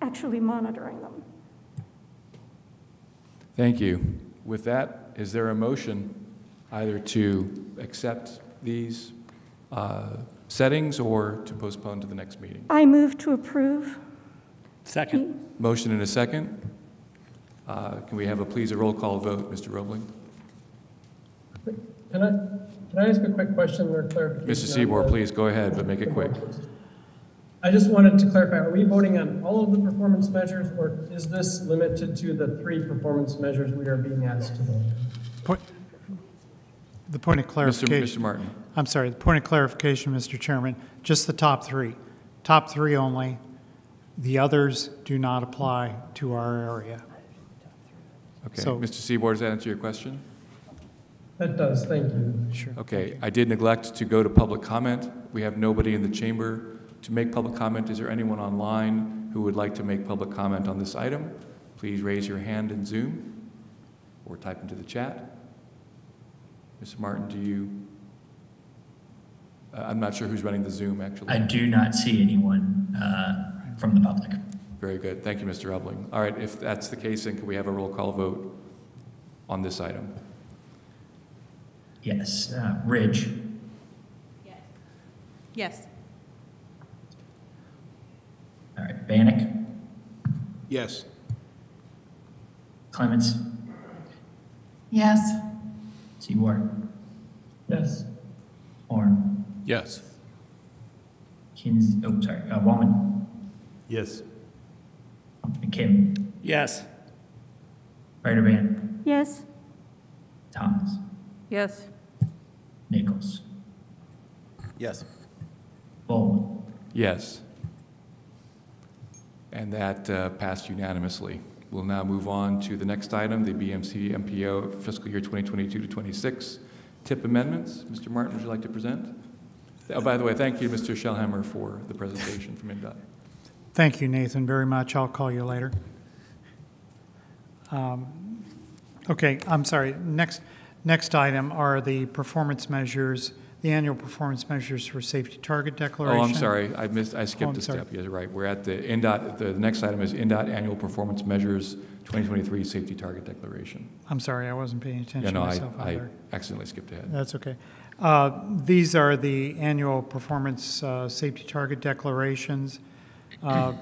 actually monitoring them. Thank you. With that, is there a motion either to accept these settings or to postpone to the next meeting? I move to approve. Second. Motion and a second. Can we have please a roll call vote, Mr. Roebling? Can I ask a quick question or clarification? Mr. Seymour, please go ahead, but make it quick. I just wanted to clarify, are we voting on all of the performance measures, or is this limited to the 3 performance measures we are being asked to vote? The point of clarification. Mr. Martin. I'm sorry, the point of clarification, Mr. Chairman, just the top 3. Top 3 only. The others do not apply to our area. Okay, So, Mr. Seaboard, does that answer your question? That does, thank you. Sure. Okay, I did neglect to go to public comment. We have nobody in the chamber to make public comment. Is there anyone online who would like to make public comment on this item? Please raise your hand in Zoom or type into the chat. Mr. Martin, do you? I'm not sure who's running the Zoom, actually. I do not see anyone from the public. Very good. Thank you, Mr. Roebling. All right, if that's the case, then can we have a roll call vote on this item? Yes. Ridge. Yes. Yes. All right. Bannock. Yes. Clements. Yes. Seymour. Yes. Horn, Yes. Wallman, Yes. McKim, Yes. Ryder Van, Yes. Thomas, Yes. Nichols, Yes. Boland. Yes. And that passed unanimously. We'll now move on to the next item, the BMC MPO fiscal year 2022 to 26 TIP amendments. Mr. Martin, would you like to present? Oh, by the way, thank you, Mr. Shellhammer, for the presentation from INDOT. Thank you, Nathan, very much. I'll call you later. Okay, I'm sorry. Next item are the performance measures, the annual performance measures for safety target declaration. Oh, I'm sorry. I skipped a step. Yes, right. We're at the INDOT. The next item is INDOT Annual Performance Measures 2023 Safety Target Declaration. I'm sorry, I wasn't paying attention myself either. I accidentally skipped ahead. That's okay. These are the annual performance safety target declarations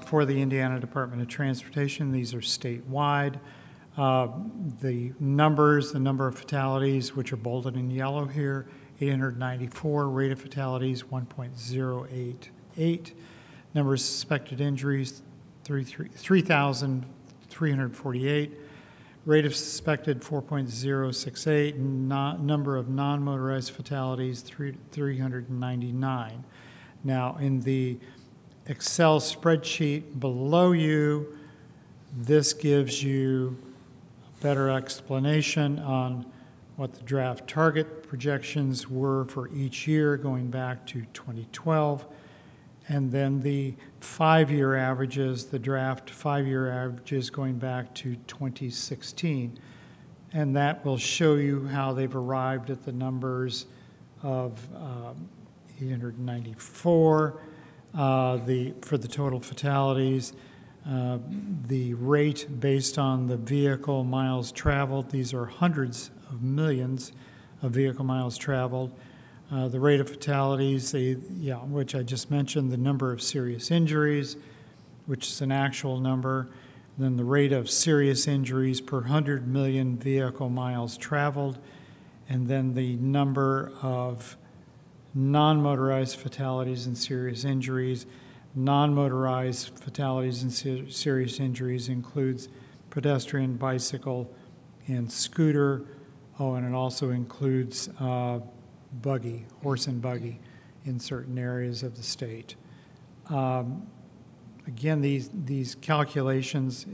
for the Indiana Department of Transportation. These are statewide. The number of fatalities, which are bolded in yellow here, 894, rate of fatalities 1.088, number of suspected injuries 3,348, rate of suspected 4.068, number of non-motorized fatalities 399. Now in the Excel spreadsheet below you, this gives you a better explanation on what the draft target projections were for each year going back to 2012, and then the 5-year averages, the draft 5-year averages going back to 2016. And that will show you how they've arrived at the numbers of 894 for the total fatalities. The rate based on the vehicle miles traveled, these are hundreds of millions of vehicle miles traveled. The rate of fatalities, which I just mentioned, the number of serious injuries, which is an actual number, then the rate of serious injuries per 100 million vehicle miles traveled, and then the number of non-motorized fatalities and serious injuries. Non-motorized fatalities and serious injuries includes pedestrian, bicycle, and scooter. Oh, and it also includes buggy, horse and buggy in certain areas of the state. Again, these calculations,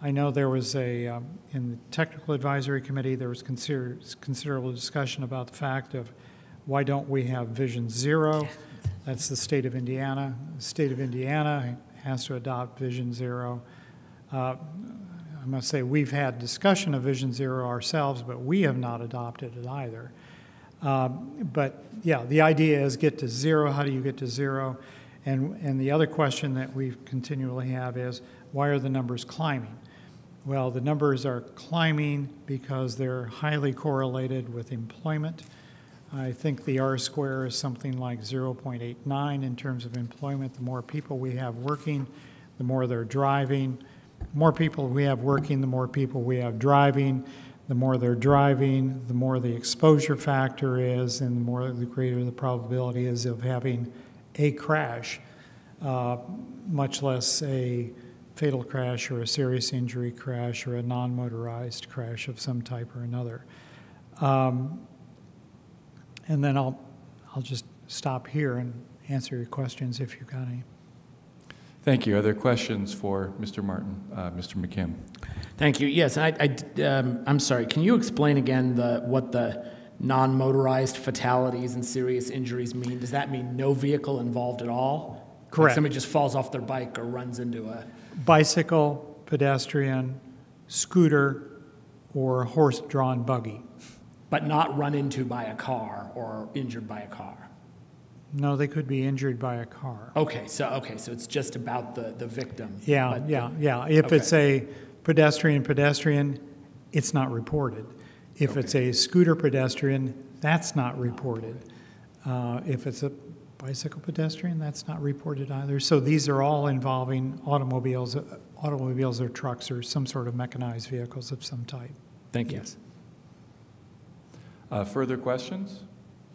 I know there was in the Technical Advisory Committee, there was considerable discussion about the fact of why don't we have Vision Zero? That's the state of Indiana. The state of Indiana has to adopt Vision Zero. I must say we've had discussion of Vision Zero ourselves, but we have not adopted it either. But yeah, the idea is get to zero. How do you get to zero? And the other question that we continually have is, why are the numbers climbing? Well, the numbers are climbing because they're highly correlated with employment. I think the R-square is something like 0.89 in terms of employment. The more people we have working, the more they're driving. The more people we have working, the more people we have driving. The more they're driving, the more the exposure factor is, and the greater the probability is of having a crash, much less a fatal crash or a serious injury crash or a non-motorized crash of some type or another. And then I'll just stop here and answer your questions if you've got any. Thank you. Are there questions for Mr. Martin, Mr. McKim? Thank you. Yes, I'm sorry. Can you explain again what the non-motorized fatalities and serious injuries mean? Does that mean no vehicle involved at all? Correct. Like somebody just falls off their bike or runs into a bicycle, pedestrian, scooter, or horse-drawn buggy. But not run into by a car or injured by a car. No, they could be injured by a car. Okay, so it's just about the victim. Yeah. If it's a pedestrian, it's not reported. If it's a scooter pedestrian, that's not reported. If it's a bicycle pedestrian, that's not reported either. So these are all involving automobiles or trucks or some sort of mechanized vehicles of some type. Thank you. Yes. Further questions?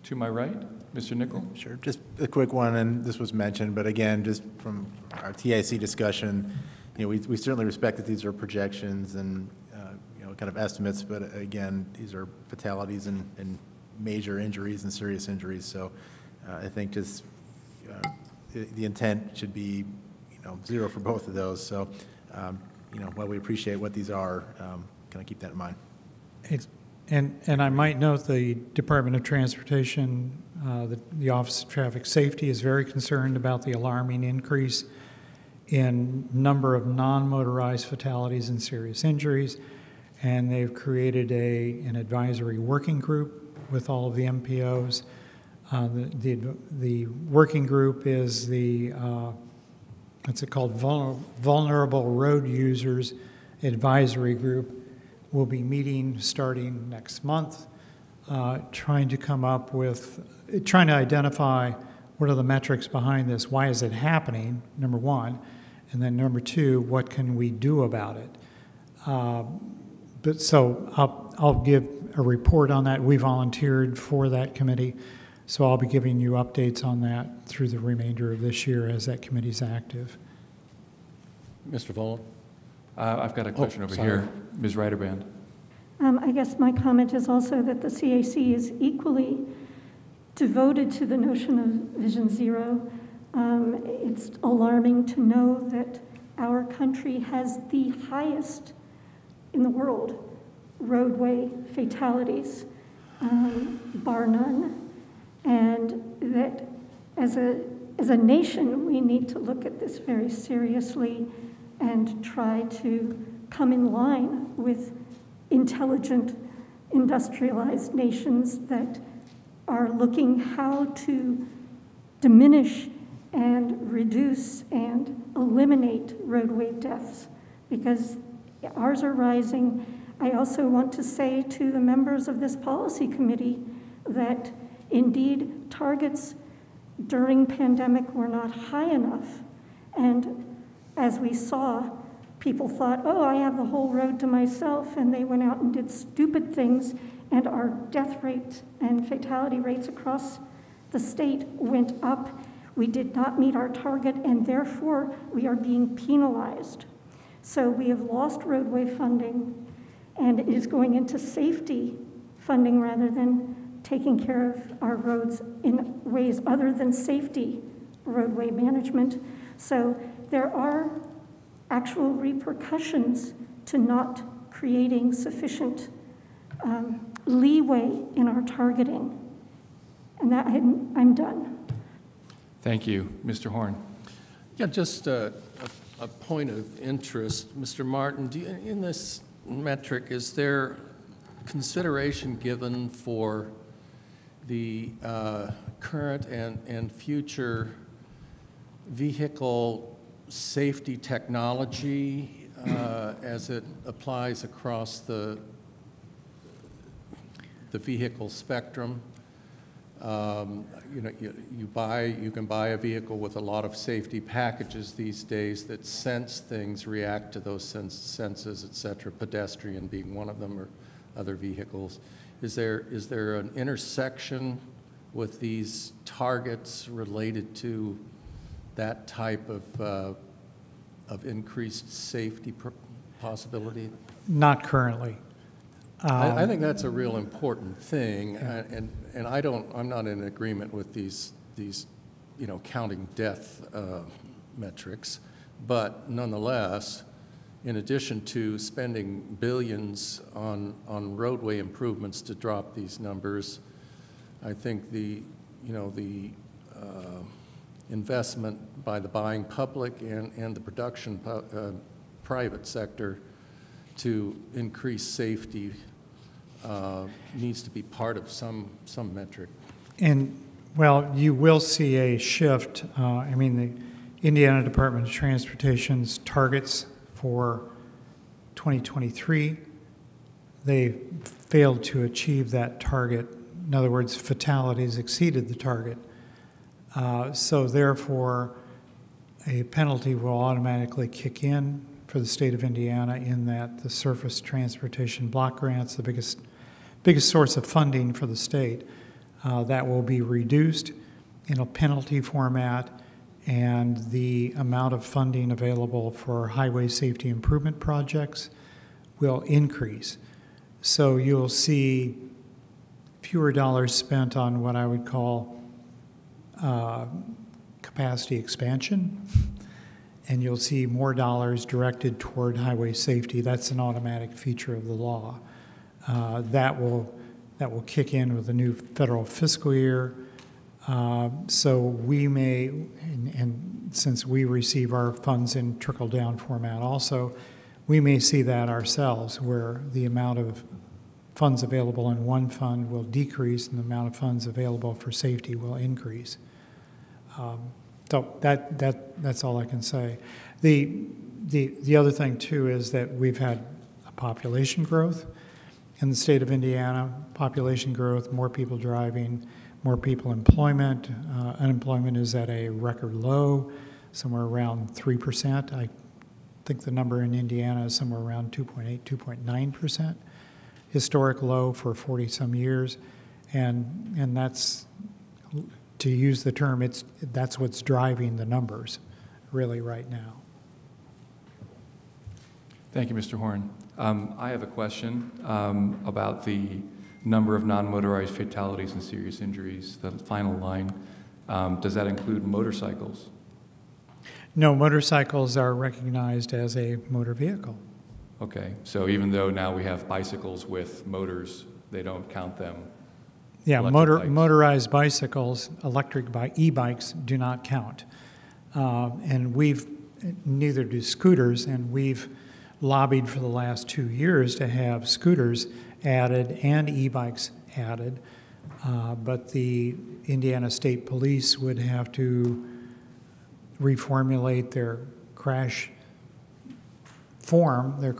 To my right, Mr. Nickel. Sure, just a quick one, and this was mentioned, but again, just from our TIC discussion, we certainly respect that these are projections and, kind of estimates, but again, these are fatalities and major injuries and serious injuries. So I think just the intent should be, zero for both of those. So, while we appreciate what these are, kind of keep that in mind. And I might note the Department of Transportation, the Office of Traffic Safety is very concerned about the alarming increase in number of non-motorized fatalities and serious injuries, and they've created an advisory working group with all of the MPOs. The working group is what's it called, Vulnerable Road Users Advisory Group. We'll be meeting starting next month, trying to identify what are the metrics behind this, why is it happening, number one, and then number two, what can we do about it? So I'll give a report on that. We volunteered for that committee, so I'll be giving you updates on that through the remainder of this year as that committee's active. Mr. Volan? I've got a question over here. Ms. Reiterbrand. I guess my comment is also that the CAC is equally devoted to the notion of Vision Zero. It's alarming to know that our country has the highest in the world roadway fatalities, bar none, and that as a nation we need to look at this very seriously and try to come in line with intelligent, industrialized nations that are looking how to diminish and reduce and eliminate roadway deaths, because ours are rising. I also want to say to the members of this policy committee that indeed targets during pandemic were not high enough, and as we saw, people thought, oh, I have the whole road to myself, and they went out and did stupid things, and our death rate and fatality rates across the state went up. We did not meet our target, and therefore we are being penalized. So we have lost roadway funding, and it is going into safety funding rather than taking care of our roads in ways other than safety roadway management. So there are actual repercussions to not creating sufficient leeway in our targeting. And that I'm done. Thank you. Mr. Horn. Yeah, just a point of interest. Mr. Martin, in this metric, is there consideration given for the current and future vehicle safety technology as it applies across the vehicle spectrum? You can buy a vehicle with a lot of safety packages these days that sense things, react to those senses, et cetera, pedestrian being one of them, or other vehicles. Is there an intersection with these targets related to that type of increased safety possibility? Not currently. I think that's a real important thing, and I'm not in agreement with these counting death metrics, but nonetheless, in addition to spending billions on roadway improvements to drop these numbers, I think the investment by the buying public and the production private sector to increase safety needs to be part of some metric. And, well, you will see a shift. The Indiana Department of Transportation's targets for 2023, they failed to achieve that target. In other words, fatalities exceeded the target. So therefore, a penalty will automatically kick in for the state of Indiana in that the surface transportation block grants, the biggest source of funding for the state, That will be reduced in a penalty format, and the amount of funding available for highway safety improvement projects will increase. So you'll see fewer dollars spent on what I would call capacity expansion, and you'll see more dollars directed toward highway safety. That's an automatic feature of the law. That will kick in with the new federal fiscal year. So we may, and since we receive our funds in trickle-down format also, we may see that ourselves, where the amount of funds available in one fund will decrease and the amount of funds available for safety will increase. So that's all I can say. The other thing too is that we've had a population growth in the state of Indiana. Population growth, more people driving, more people employment. Unemployment is at a record low, somewhere around 3%. I think the number in Indiana is somewhere around 2.8, 2.9%. Historic low for 40-some years, and that's, to use the term, that's what's driving the numbers really right now. Thank you, Mr. Horn. I have a question about the number of non-motorized fatalities and serious injuries, the final line. Does that include motorcycles? No, motorcycles are recognized as a motor vehicle. Okay, so even though now we have bicycles with motors, they don't count them? Yeah, motorized bicycles, e-bikes do not count. And neither do scooters, and we've lobbied for the last 2 years to have scooters added and e-bikes added, but the Indiana State Police would have to reformulate their crash form, and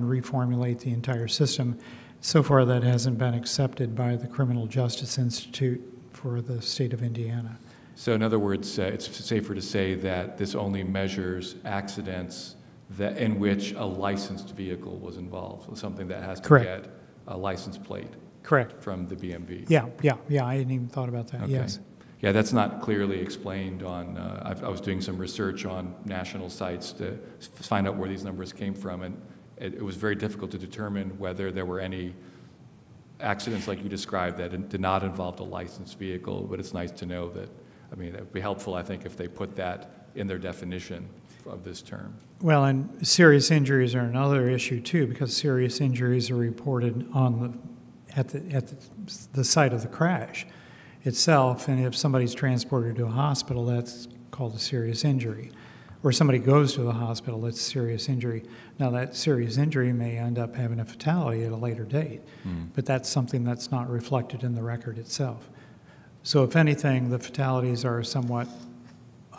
reformulate the entire system. So far, that hasn't been accepted by the Criminal Justice Institute for the state of Indiana. So in other words, it's safer to say that this only measures accidents in which a licensed vehicle was involved, so something that has to Correct. get a license plate. Correct. From the BMV. Yeah, I hadn't even thought about that, Okay. yes. Yeah, that's not clearly explained on, I was doing some research on national sites to find out where these numbers came from, and it was very difficult to determine whether there were any accidents like you described that did not involve a licensed vehicle, but it's nice to know that, I mean, it would be helpful, I think, if they put that in their definition of this term. Well, and serious injuries are another issue too, because serious injuries are reported at the site of the crash itself, and if somebody's transported to a hospital, that's called a serious injury. Or somebody goes to the hospital, that's a serious injury. Now, that serious injury may end up having a fatality at a later date, but that's something that's not reflected in the record itself. So if anything, the fatalities are somewhat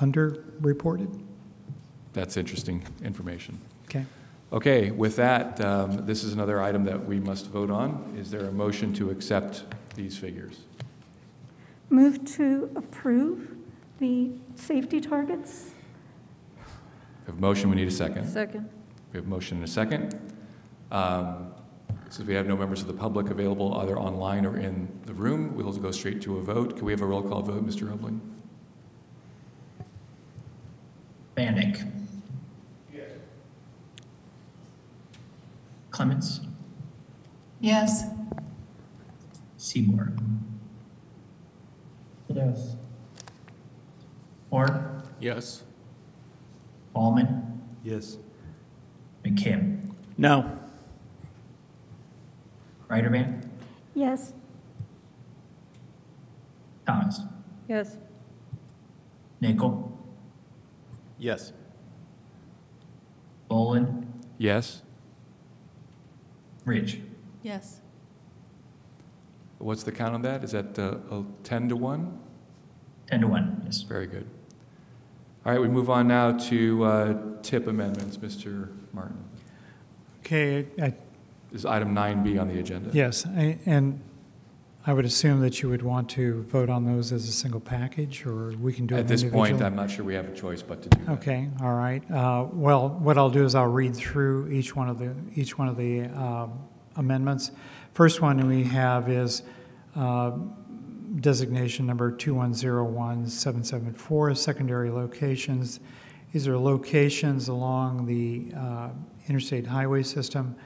underreported. That's interesting information. Okay. Okay, with that, this is another item that we must vote on. Is there a motion to accept these figures? Move to approve the safety targets. We have a motion, we need a second. Second. We have a motion and a second. Since we have no members of the public available either online or in the room, we'll go straight to a vote. Can we have a roll call vote, Mr. Hubling? Bandick. Yes. Clements. Yes. Seymour. Yes. Horn. Yes. Ballman. Yes. McKim. No. Reiderman. Yes. Thomas. Yes. Nickel. Yes. Bolin. Yes. Ridge. Yes. What's the count on that? Is that 10 to 1? 10 to 1, yes. Very good. All right, we move on now to tip amendments. Mr. Martin. Okay. This is item 9B on the agenda. Yes, and I would assume that you would want to vote on those as a single package, or we can do it At this individually? point, I'm not sure we have a choice but to do that. Okay, all right. Well, what I'll do is I'll read through each one of the amendments. First one we have is designation number 2101774, secondary locations. These are locations along the interstate highway system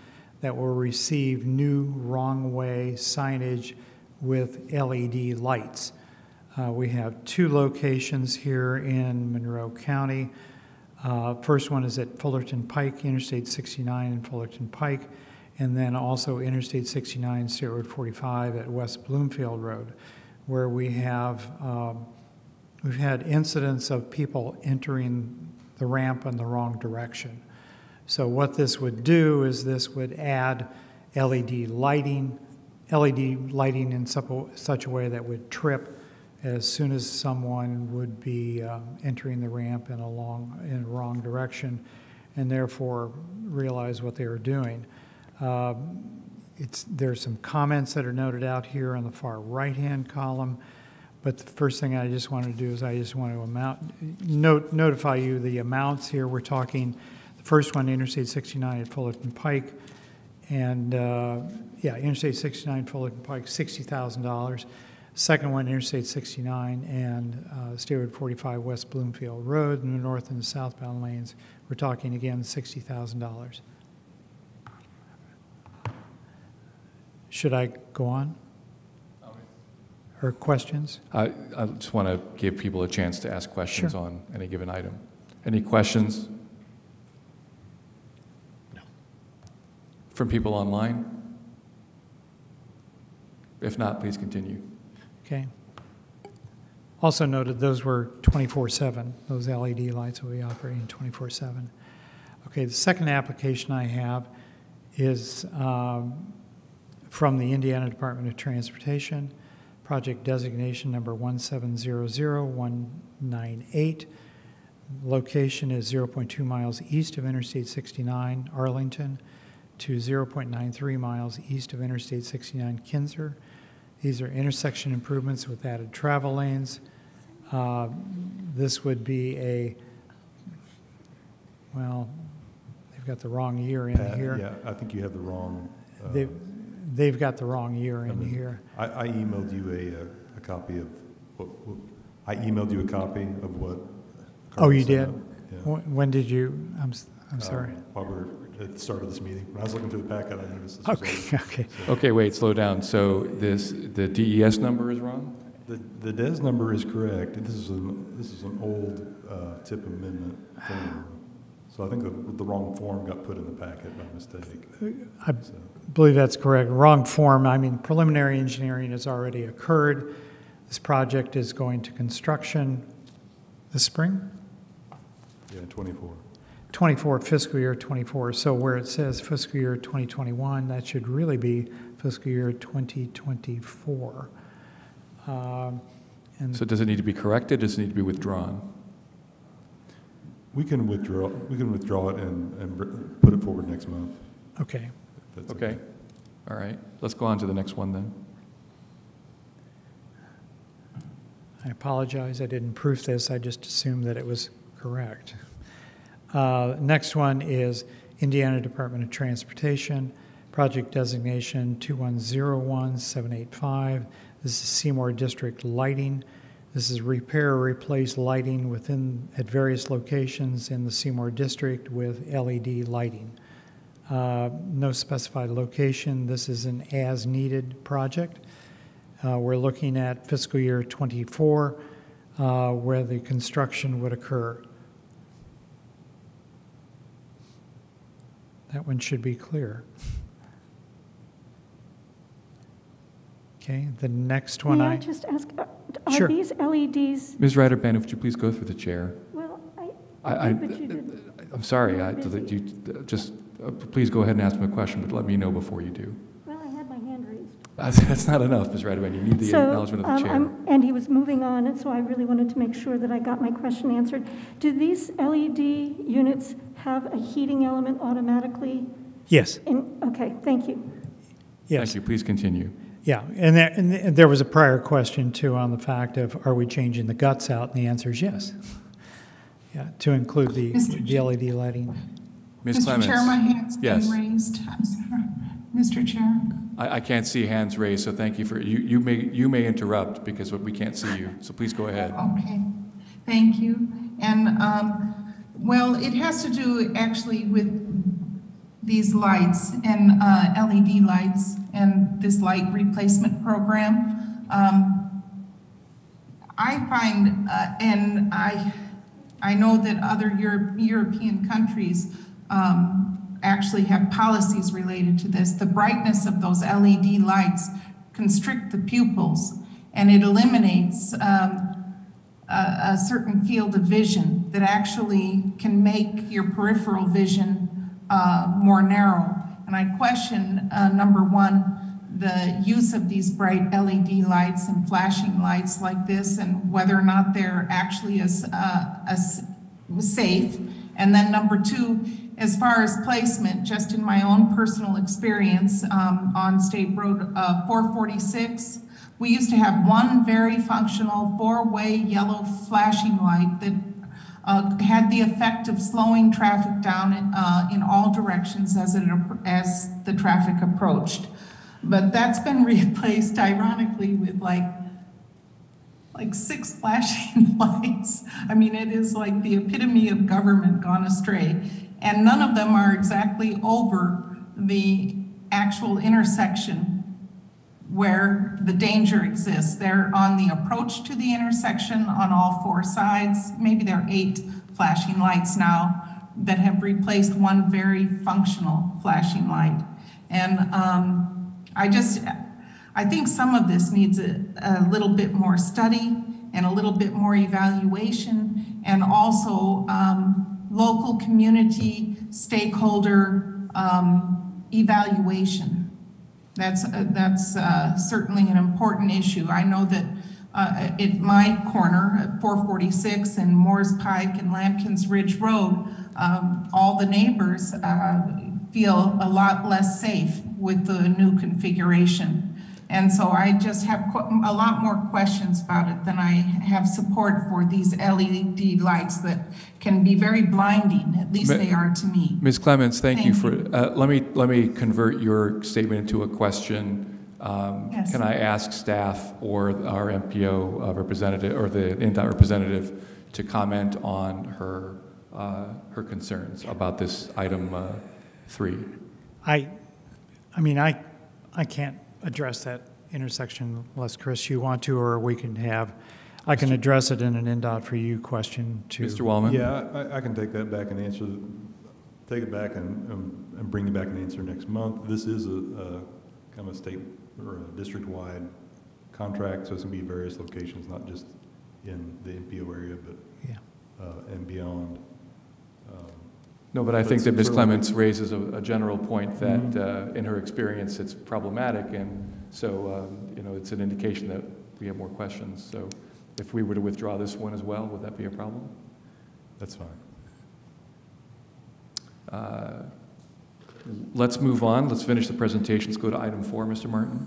that will receive new wrong-way signage with LED lights. We have 2 locations here in Monroe County. First one is at Fullerton Pike, Interstate 69 and Fullerton Pike, and then also Interstate 69, State Road 45 at West Bloomfield Road, where we have we've had incidents of people entering the ramp in the wrong direction. So what this would do is this would add LED lighting in such a way that would trip as soon as someone would be entering the ramp in a wrong direction, and therefore realize what they were doing. There's some comments that are noted out here on the far right-hand column, but the first thing I just want to do is I just want to notify you the amounts here. We're talking the first one, Interstate 69 at Fullerton Pike, and Interstate 69 Fullerton Pike, $60,000. Second one, Interstate 69 and State Road 45 West Bloomfield Road, in the north and the southbound lanes. We're talking again $60,000. Should I go on? Or questions? I just want to give people a chance to ask questions Sure. on any given item. Any questions? No. From people online? If not, please continue. Okay. Also noted, those were 24/7. Those LED lights will be operating 24/7. Okay, the second application I have is from the Indiana Department of Transportation, project designation number 1700198. Location is 0.2 miles east of Interstate 69, Arlington, to 0.93 miles east of Interstate 69, Kinzer. These are intersection improvements with added travel lanes. This would be well, they've got the wrong year in here. Yeah, I think you have the wrong. They've got the wrong year in here. I emailed you a copy of I emailed you a copy of what. Oh, you did? Yeah. When did you? I'm sorry. While we're at the start of this meeting, when I was looking through the packet, I noticed this. Okay. Okay, wait, slow down. So the DES number is wrong? The DES number is correct. This is an old tip amendment form. So I think the wrong form got put in the packet by mistake. I believe that's correct. Wrong form. I mean, preliminary engineering has already occurred. This project is going to construction this spring? Yeah, 24. 24, fiscal year 24. So where it says fiscal year 2021, that should really be fiscal year 2024. So does it need to be corrected? Does it need to be withdrawn? We can withdraw it and put it forward next month. Okay. Okay. All right. Let's go on to the next one then. I apologize. I didn't proof this. I just assumed that it was correct. Next one is Indiana Department of Transportation, project designation 2101785. This is Seymour District lighting. This is repair or replace lighting at various locations in the Seymour District with LED lighting. No specified location. This is an as-needed project. We're looking at fiscal year 24, where the construction would occur. That one should be clear. Okay, the next one May I just ask, are Sure. these LEDs? Ms. Ryder-Band, would you please go through the chair? Well, I did, but you didn't. I'm sorry. You were busy. Please go ahead and ask him a question, but let me know before you do. Well, I had my hand raised. That's not enough, Ms. Ryder-Band. You need the acknowledgement of the chair. And he was moving on, and so I really wanted to make sure that I got my question answered. Do these LED units have a heating element automatically? Yes. Okay, thank you. Yes. Thank you. Please continue. Yeah, and there was a prior question too on the fact of, are we changing the guts out? And the answer is yes. Yeah, to include the LED lighting. Ms. Mr. Clements. Chair, my hand's been Yes. raised. I'm sorry. Mr. Chair. I can't see hands raised, so thank you for, you may interrupt because we can't see you, so please go ahead. Okay, thank you. And, well, it has to do actually with these lights and LED lights and this light replacement program. I find, and I know that other European countries actually have policies related to this. The brightness of those LED lights constrict the pupils, and it eliminates a certain field of vision that actually can make your peripheral vision more narrow. And I question, number one, the use of these bright LED lights and flashing lights like this, and whether or not they're actually as safe. And then number two, as far as placement, just in my own personal experience on State Road 446, we used to have one very functional four-way yellow flashing light that had the effect of slowing traffic down in all directions as the traffic approached. But that's been replaced, ironically, with like 6 flashing lights. I mean, it is like the epitome of government gone astray. And none of them are exactly over the actual intersection where the danger exists. They're on the approach to the intersection on all 4 sides. Maybe there are 8 flashing lights now that have replaced one very functional flashing light. And I think some of this needs a little bit more study and a little bit more evaluation, and also local community stakeholder evaluation. That's certainly an important issue. I know that at my corner at 446 and Moores Pike and Lampkins Ridge Road, all the neighbors feel a lot less safe with the new configuration. And so I just have a lot more questions about it than I have support for these LED lights that can be very blinding. At least they are to me. Ms. Clements, thank you for, let me convert your statement into a question. Yes. Can I ask staff or our MPO representative or the INDOT representative to comment on her concerns about this item 3? I mean, I can't address that intersection unless, Chris, you want to, or we can have, I can address it in an INDOT for you question to Mr. Wallman. Yeah, I can take that back and answer, take it back and bring you back an answer next month. This is a kind of a state or a district-wide contract, so it's going to be various locations, not just in the MPO area, but and beyond. No, but I think that Ms. Clements raises a general point that in her experience it's problematic, and so you know, it's an indication that we have more questions. So if we were to withdraw this one as well, would that be a problem? That's fine. Let's move on. Let's finish the presentation. Let's go to item 4, Mr. Martin.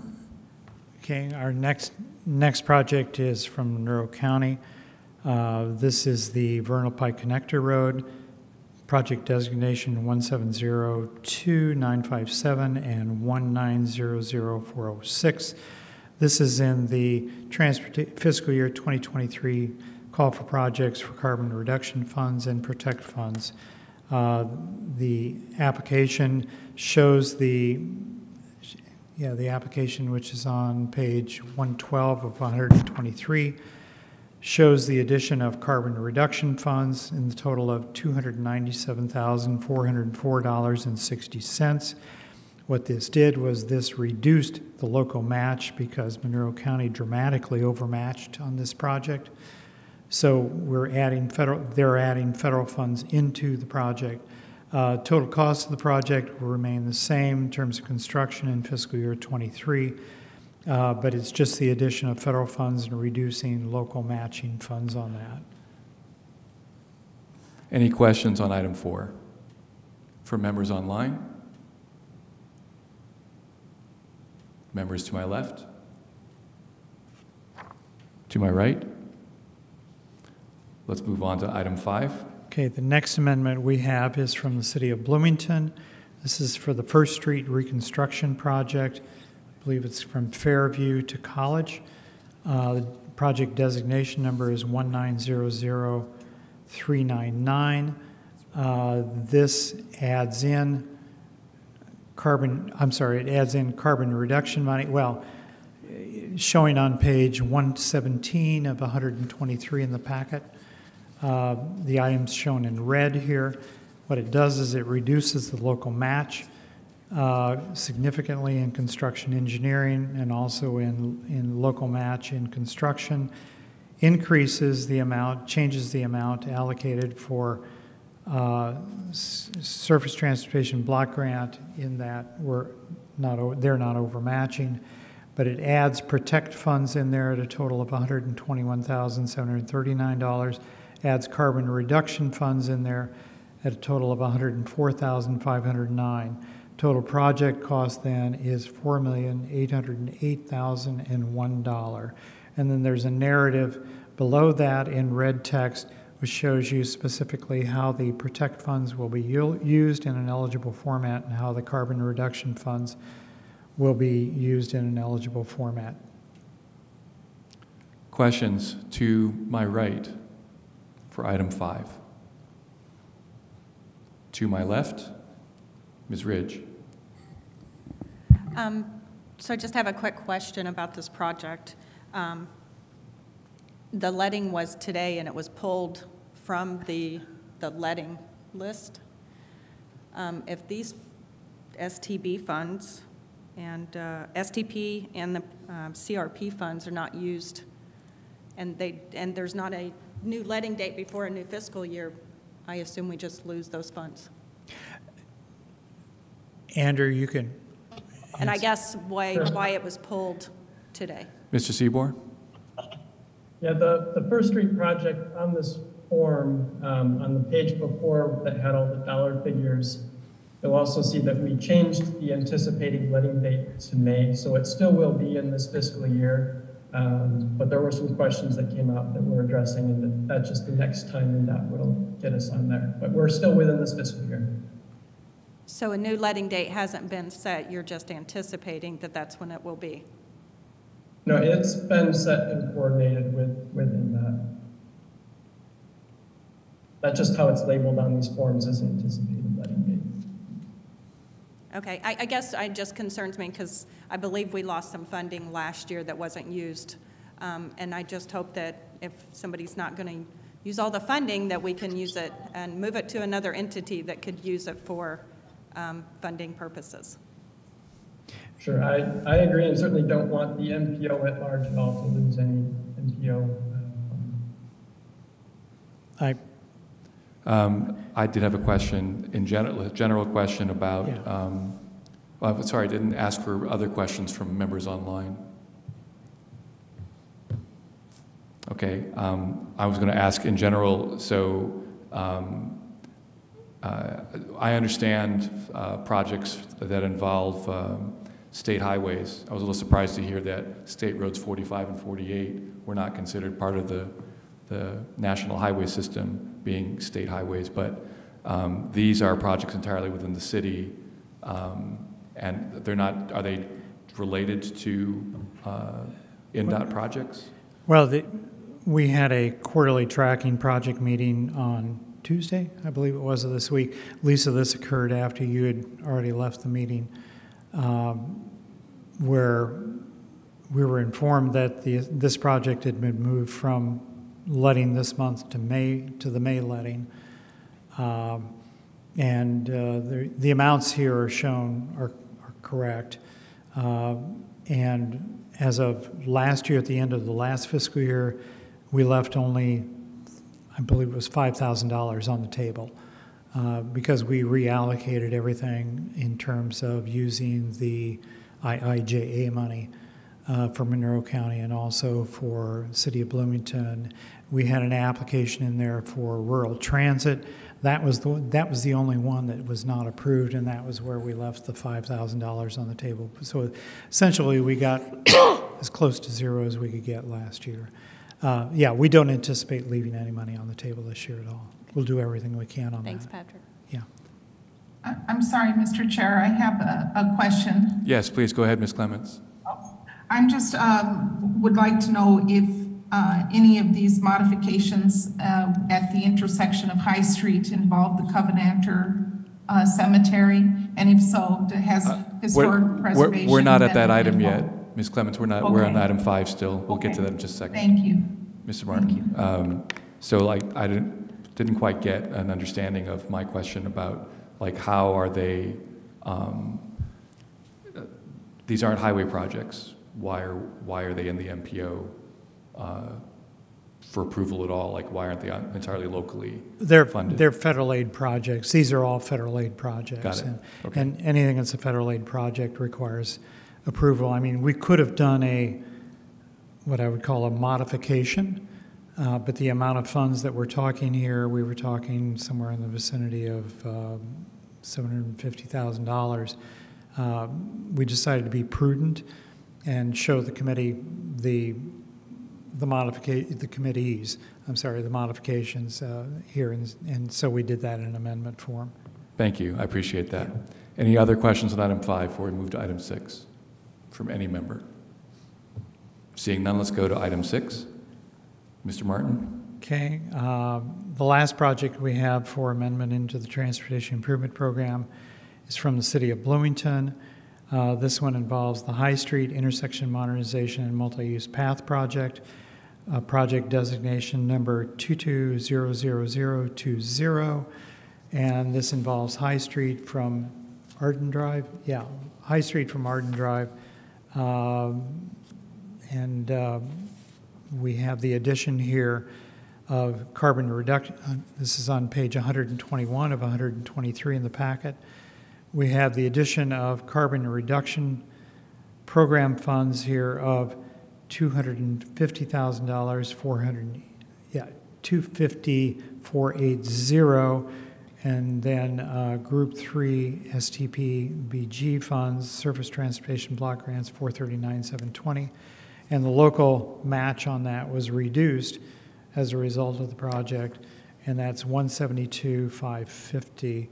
Okay, our next project is from Monroe County. This is the Vernal Pike Connector Road. Project designation 1702957 and 1900406. This is in the fiscal year 2023 call for projects for carbon reduction funds and protect funds. The application shows the application, which is on page 112 of 123, shows the addition of carbon reduction funds in the total of $297,404.60. What this did was this reduced the local match because Monroe County dramatically overmatched on this project. So they're adding federal funds into the project. Total cost of the project will remain the same in terms of construction in fiscal year 23. But it's just the addition of federal funds and reducing local matching funds on that. Any questions on item 4 from members online? Members to my left? To my right? Let's move on to item 5. Okay, the next amendment we have is from the city of Bloomington. This is for the First Street reconstruction project. believe it's from Fairview to College. The project designation number is 1900399. This adds in carbon reduction money. Well, showing on page 117 of 123 in the packet. The items shown in red here. What it does is it reduces the local match significantly in construction engineering and also in local match in construction, increases the amount, changes the amount allocated for surface transportation block grant in that they're not overmatching, but it adds protect funds in there at a total of $121,739, adds carbon reduction funds in there at a total of $104,509. Total project cost then is $4,808,001. And then there's a narrative below that in red text which shows you specifically how the protect funds will be used in an eligible format and how the carbon reduction funds will be used in an eligible format. Questions to my right for item 5? To my left, Ms. Ridge. So I just have a quick question about this project. The letting was today, and it was pulled from the letting list. If these STB funds and STP and the CRP funds are not used, and there's not a new letting date before a new fiscal year, I assume we just lose those funds. Andrew, you can. And I guess why it was pulled today. Mr. Seabour? Yeah, the First Street project on this form, on the page before that had all the dollar figures, you'll also see that we changed the anticipated letting date to May, so it still will be in this fiscal year. But there were some questions that came out that we're addressing, and that's just the next time that will get us on there. But we're still within this fiscal year. So a new letting date hasn't been set, you're just anticipating that that's when it will be? No, it's been set and coordinated within that. That's just how it's labeled on these forms as anticipated letting date. Okay, I guess it just concerns me because I believe we lost some funding last year that wasn't used. And I just hope that if somebody's not going to use all the funding, that we can use it and move it to another entity that could use it for funding purposes. Sure, I agree, and certainly don't want the MPO at large at all to lose any MPO. I did have a question, a general question about, well, sorry, I didn't ask for other questions from members online. Okay, I was going to ask in general, so I understand projects that involve state highways. I was a little surprised to hear that state roads 45 and 48 were not considered part of the national highway system, being state highways, but these are projects entirely within the city, and they're not, are they related to INDOT projects? Well, we had a quarterly tracking project meeting on Tuesday, I believe it was, of this week. Lisa, this occurred after you had already left the meeting, where we were informed that this project had been moved from letting this month to the May letting, and the amounts here are shown are correct. And as of last year, at the end of the last fiscal year, we left only, I believe it was $5,000 on the table because we reallocated everything in terms of using the IIJA money for Monroe County and also for City of Bloomington. We had an application in there for rural transit. That was the only one that was not approved, and that was where we left the $5,000 on the table. So essentially, we got as close to zero as we could get last year. Yeah, we don't anticipate leaving any money on the table this year at all. We'll do everything we can on that. Thanks, Patrick. Yeah. I'm sorry, Mr. Chair, I have a question. Yes, please go ahead, Ms. Clements. I'm just, would like to know if any of these modifications at the intersection of High Street involve the Covenanter Cemetery, and if so, has historic preservation? We're not at been that item involved? yet, Ms. Clements. We're not. Okay. We're on item 5 still. We'll Okay. get to that in just a second. Thank you. Mr. Martin. So like I didn't quite get an understanding of my question about like how are they? These aren't highway projects. Why are they in the MPO for approval at all? Like why aren't they entirely locally funded? They're federal aid projects. These are all federal aid projects. Got it. Okay. And anything that's a federal aid project requires approval. I mean, we could have done what I would call a modification, but the amount of funds that we're talking here, we were talking somewhere in the vicinity of $750,000. We decided to be prudent and show the committee the modifications here, and so we did that in amendment form. Thank you. I appreciate that. Any other questions on item 5 before we move to item 6 from any member? Seeing none, let's go to item 6. Mr. Martin. Okay. The last project we have for amendment into the Transportation Improvement Program is from the City of Bloomington. This one involves the High Street Intersection Modernization and Multi-Use Path Project, project designation number 220020, and this involves High Street from Arden Drive. Yeah, High Street from Arden Drive, and we have the addition here of carbon reduction. This is on page 121 of 123 in the packet. We have the addition of carbon reduction program funds here of $250,000, $250,480, and then Group 3 STP-BG funds, Surface Transportation Block Grants, $439,720, and the local match on that was reduced as a result of the project, and that's $172,550.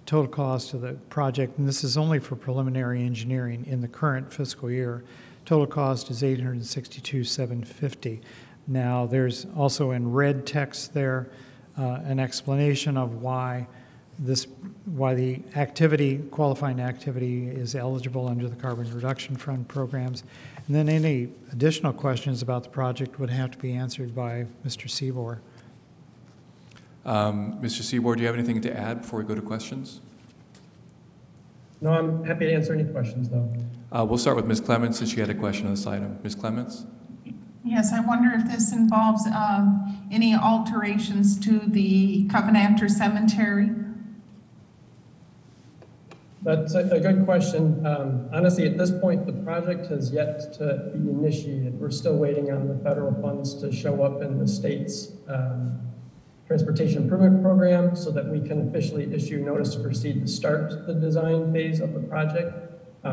Total cost of the project, and this is only for preliminary engineering in the current fiscal year, total cost is $862,750. Now, there's also in red text there an explanation of why the qualifying activity is eligible under the Carbon Reduction Fund programs. And then any additional questions about the project would have to be answered by Mr. Seabour. Mr. Seabour, do you have anything to add before we go to questions? No, I'm happy to answer any questions, though. We'll start with Ms. Clements, since she had a question on this item. Ms. Clements? Yes, I wonder if this involves any alterations to the Covenanter Cemetery. That's a good question. Honestly, at this point, the project has yet to be initiated. We're still waiting on the federal funds to show up in the state's Transportation Improvement Program so that we can officially issue notice to proceed to start the design phase of the project.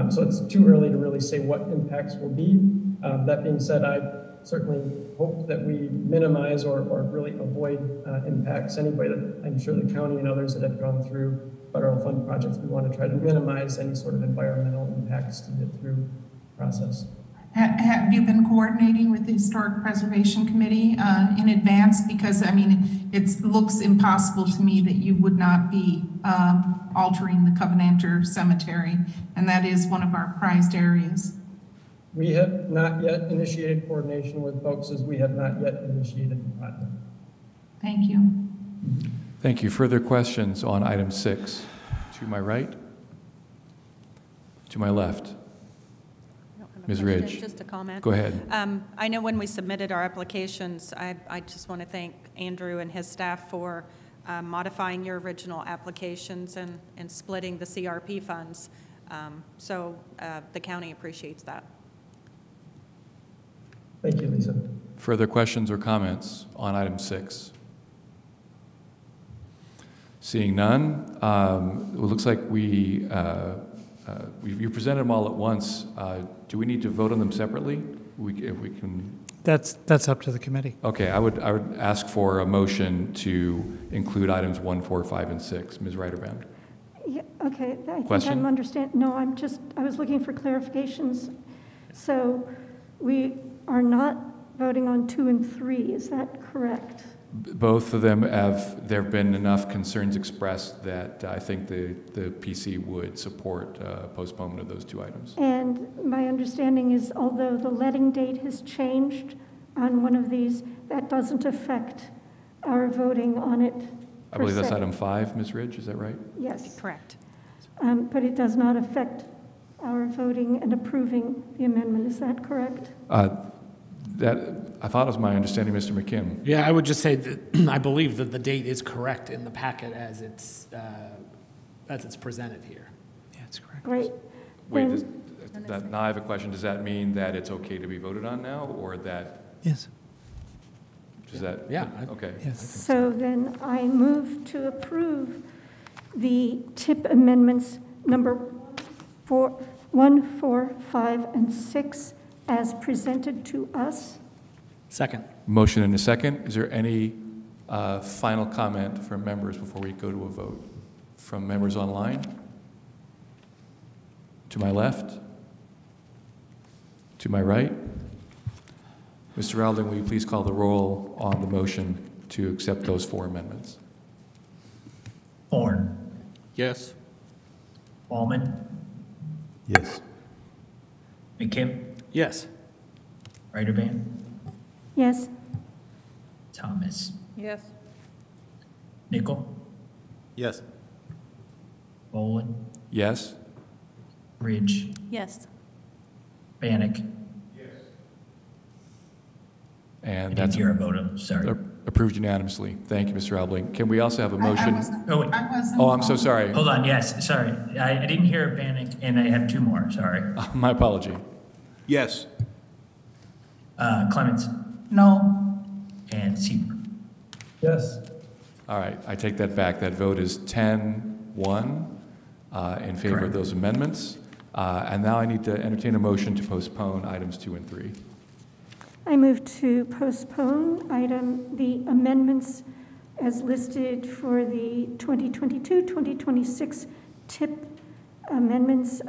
So it's too early to really say what impacts will be. That being said, I certainly hope that we minimize or really avoid impacts. Anybody that I'm sure the county and others that have gone through federal fund projects, we want to try to minimize any sort of environmental impacts to get through the process. Have you been coordinating with the Historic Preservation Committee in advance? Because, I mean, it looks impossible to me that you would not be altering the Covenanter Cemetery, and that is one of our prized areas. We have not yet initiated coordination with folks as we have not yet initiated the project. Thank you. Thank you. Further questions on item 6? To my right? To my left? Ms. Ridge. Just a comment. Go ahead. I know when we submitted our applications, I just want to thank Andrew and his staff for modifying your original applications and splitting the CRP funds. So the county appreciates that. Thank you, Lisa. Further questions or comments on item 6? Seeing none, it looks like you presented them all at once. Do we need to vote on them separately? If we can. That's up to the committee. Okay, I would ask for a motion to include items 1, 4, 5, and 6. Ms. Reiterbaum. Yeah, okay. I Question? think I'm understanding. No, I was looking for clarifications. So are not voting on 2 and 3. Is that correct? Both of them there have been enough concerns expressed that I think the PC would support postponement of those 2 items. And my understanding is, although the letting date has changed on one of these, that doesn't affect our voting on it. I believe that's item 5, Ms. Ridge, is that right? Yes. Correct. But it does not affect our voting and approving the amendment. Is that correct? I thought it was my understanding, Mr. McKim. Yeah, I would just say that I believe that the date is correct in the packet as it's presented here. Yeah, it's correct. Great. Wait, Then- now I have a question. Does that mean that it's okay to be voted on now, or that, Yes. does that? Yeah. Okay. Yes. So then I move to approve the TIP amendments number 1, 4, 5, and 6 as presented to us. Second. Motion and a second. Is there any final comment from members before we go to a vote? From members online? To my left? To my right? Mr. Rowling, will you please call the roll on the motion to accept those 4 amendments? Horn. Yes. Ballman. Yes. McKim. Yes. Ryderban. Yes. Thomas. Yes. Nickel. Yes. Bolin. Yes? Ridge. Yes. Bannock. And I didn't that's hear a vote. I'm sorry. approved unanimously. Thank you, Mr. Rowling. Can we also have a motion? Oh, wait. Oh, I'm so sorry. Hold on. Yes. Sorry. I didn't hear a Bannock, and I have 2 more. Sorry. My apology. Yes. Clements No. and Seaver. Yes. All right, I take that back. That vote is 10-1 in favor of Correct. those amendments. And now I need to entertain a motion to postpone items 2 and 3. I move to postpone the amendments as listed for the 2022-2026 TIP amendments.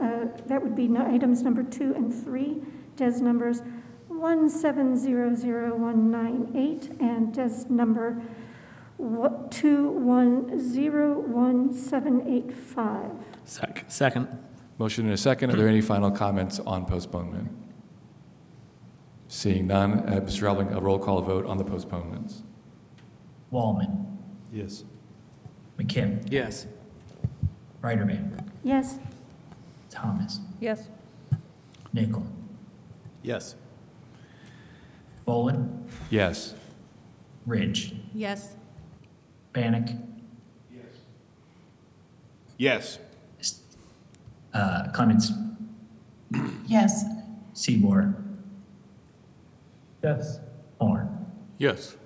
That would be items number 2 and 3, DES numbers 1700198 and DES number 2101785. Second. Motion and a second. Are there any final comments on postponement? Seeing none, Mr. Rowling, a roll call vote on the postponements. Wallman. Yes. McKim. Yes. Ryderban. Yes. Thomas. Yes. Nickel. Yes. Bolin. Yes. Ridge. Yes. Bannock. Yes. Clements. Yes. Seaboard. Yes. Horn. Yes.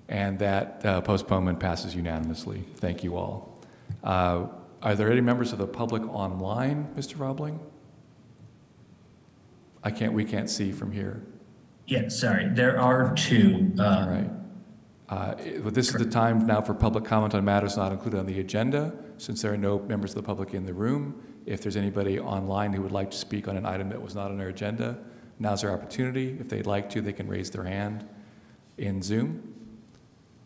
And that postponement passes unanimously. Thank you all. Are there any members of the public online, Mr. Robling? We can't see from here. Yeah, sorry. There are 2. All right. But this is the time now for public comment on matters not included on the agenda. Since there are no members of the public in the room, if there's anybody online who would like to speak on an item that was not on our agenda, now's their opportunity. If they'd like to, they can raise their hand in Zoom.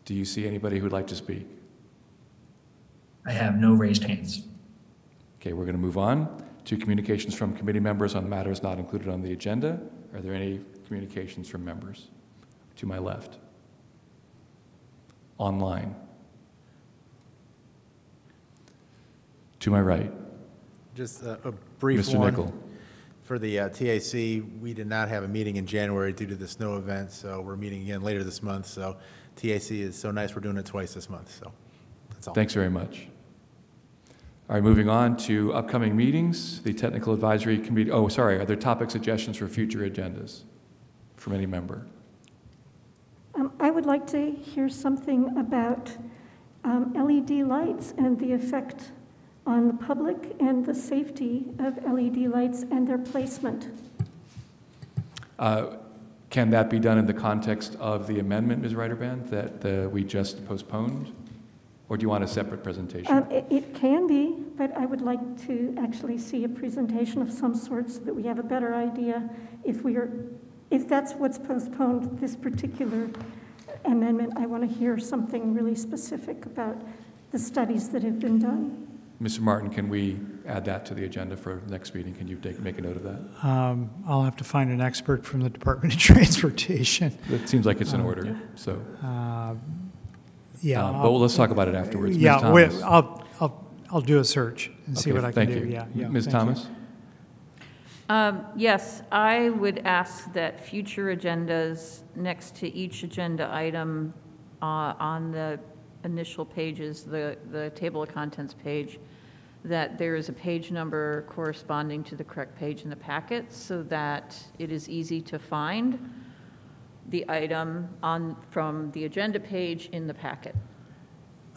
Do you see anybody who'd like to speak? I have no raised hands. Okay, we're going to move on to communications from committee members on matters not included on the agenda. Are there any communications from members? To my left. Online. To my right. Just a brief Mr. one. Nickel. For the TAC, we did not have a meeting in January due to the snow event, so we're meeting again later this month. So TAC is so nice, we're doing it twice this month. So that's all. Thanks very much. All right, moving on to upcoming meetings. The Technical Advisory Committee, are there topic suggestions for future agendas from any member? I would like to hear something about LED lights and the effect on the public and the safety of LED lights and their placement. Can that be done in the context of the amendment, Ms. Ryderban, that we just postponed? Or do you want a separate presentation? It can be, but I would like to actually see a presentation of some sort so that we have a better idea if that's what's postponed, this particular amendment. I want to hear something really specific about the studies that have been done. Mr. Martin, can we add that to the agenda for next meeting? Can you make a note of that? I'll have to find an expert from the Department of Transportation. It seems like it's in order, so. Yeah. But let's talk about it afterwards. Yeah, Ms. Thomas. I'll do a search and see what I can do. Thank you. Yeah, Ms. thank you. Thomas? Yes, I would ask that future agendas next to each agenda item on the initial pages, the table of contents page, that there is a page number corresponding to the correct page in the packet so that it is easy to find the item from the agenda page in the packet.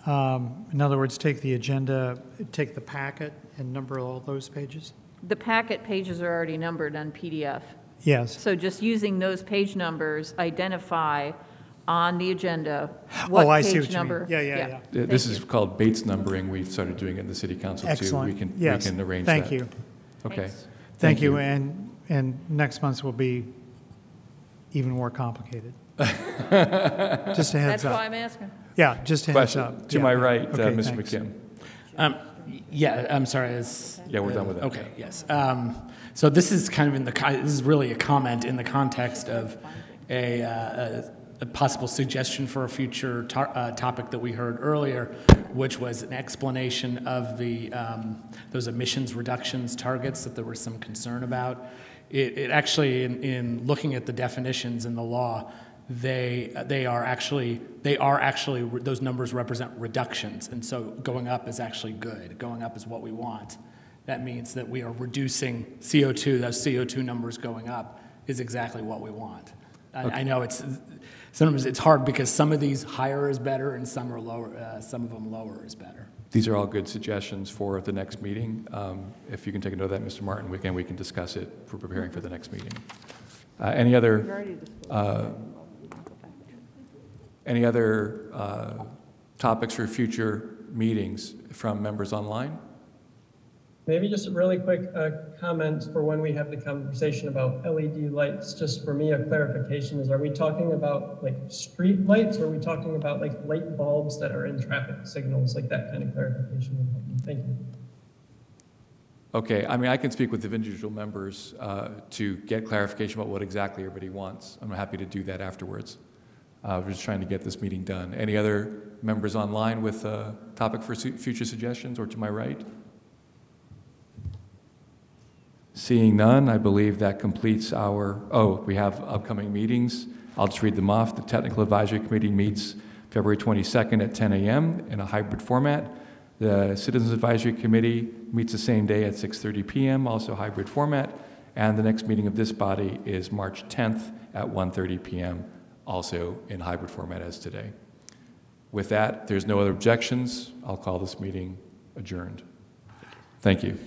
In other words, take the agenda, take the packet and number all those pages? The packet pages are already numbered on PDF. Yes. So just using those page numbers, identify on the agenda what I see page what you number. mean. Yeah. This is called Bates numbering. We've started doing it in the city council Excellent. too. Yes. We can arrange that. Thank you. Okay. Thanks. Thank you. And next month's will be even more complicated. Just a heads That's up. why I'm asking. Yeah, just a heads Question. up. To Yeah. my right, Okay, Mr. thanks. McKim. Yeah, I'm sorry. Yeah, we're done with that. Okay, yes. So this is kind of this is really a comment in the context of a possible suggestion for a future topic that we heard earlier, which was an explanation of the those emissions reductions targets that there was some concern about. It actually, in looking at the definitions in the law, they are actually those numbers represent reductions, and so going up is actually good. Going up is what we want. That means that we are reducing CO2. Those CO2 numbers going up is exactly what we want. Okay. I know sometimes it's hard because some of these higher is better and some are lower. Some of them lower is better. These are all good suggestions for the next meeting. If you can take a note of that, Mr. Martin, we can discuss it for preparing for the next meeting. Any other topics for future meetings from members online? Maybe just a really quick comment for when we have the conversation about LED lights. Just for me, a clarification is, are we talking about like street lights, or are we talking about like light bulbs that are in traffic signals? Like that kind of clarification would help me. Thank you. Okay, I mean, I can speak with the individual members to get clarification about what exactly everybody wants. I'm happy to do that afterwards. We're just trying to get this meeting done. Any other members online with a topic for future suggestions, or to my right? Seeing none, I believe that completes we have upcoming meetings. I'll just read them off. The Technical Advisory Committee meets February 22nd at 10 a.m. in a hybrid format. The Citizens Advisory Committee meets the same day at 6:30 p.m., also hybrid format. And the next meeting of this body is March 10th at 1:30 p.m., also in hybrid format as today. With that, there's no other objections. I'll call this meeting adjourned. Thank you.